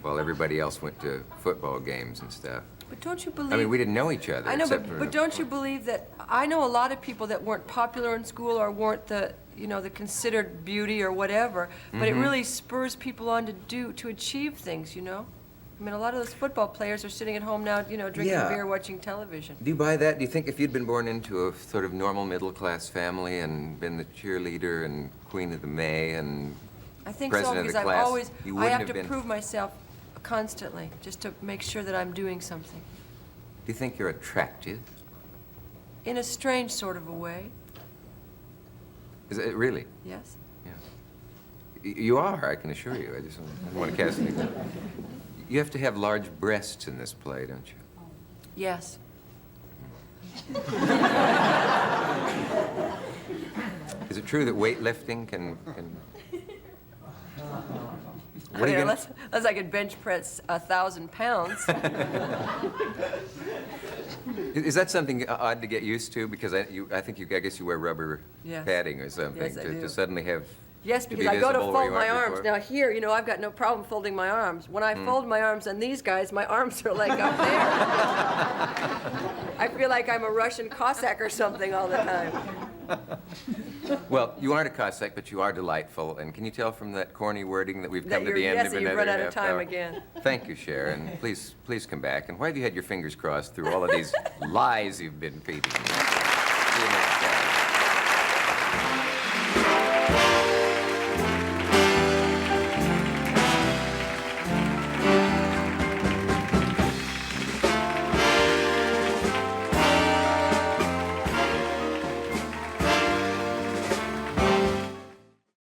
while everybody else went to football games and stuff. But don't you believe... I mean, we didn't know each other. I know, except for but don't you believe that... I know a lot of people that weren't popular in school or weren't the you know, the considered beauty or whatever, but it really spurs people on to achieve things, you know? I mean, a lot of those football players are sitting at home now, you know, drinking Yeah. beer, watching television. Do you buy that? Do you think if you'd been born into a sort of normal middle-class family and been the cheerleader and Queen of the May and I think so, president of because the I've class, always, you I wouldn't have have to been? prove myself constantly, just to make sure that I'm doing something. Do you think you're attractive? In a strange sort of a way, Is it really? yes. Yeah. You are, I can assure you. I just don't want to cast anything. You have to have large breasts in this play, don't you? Yes. Is it true that weightlifting can... I What are mean, you gonna... unless I could bench press 1,000 pounds. Is that something odd to get used to? Because I guess you wear rubber Yes. padding or something Yes, I do. to suddenly have... Yes, to be because I go to visible where fold you my weren't arms. before? Now here, you know, I've got no problem folding my arms. When I fold my arms on these guys, my arms are like up there. I feel like I'm a Russian Cossack or something all the time. Well, you aren't a Cossack, but you are delightful. And can you tell from that corny wording that we've come to the end Yes, of you've another run out of half time hour? again. Thank you, Cher, and please come back. And why have you had your fingers crossed through all of these lies you've been feeding?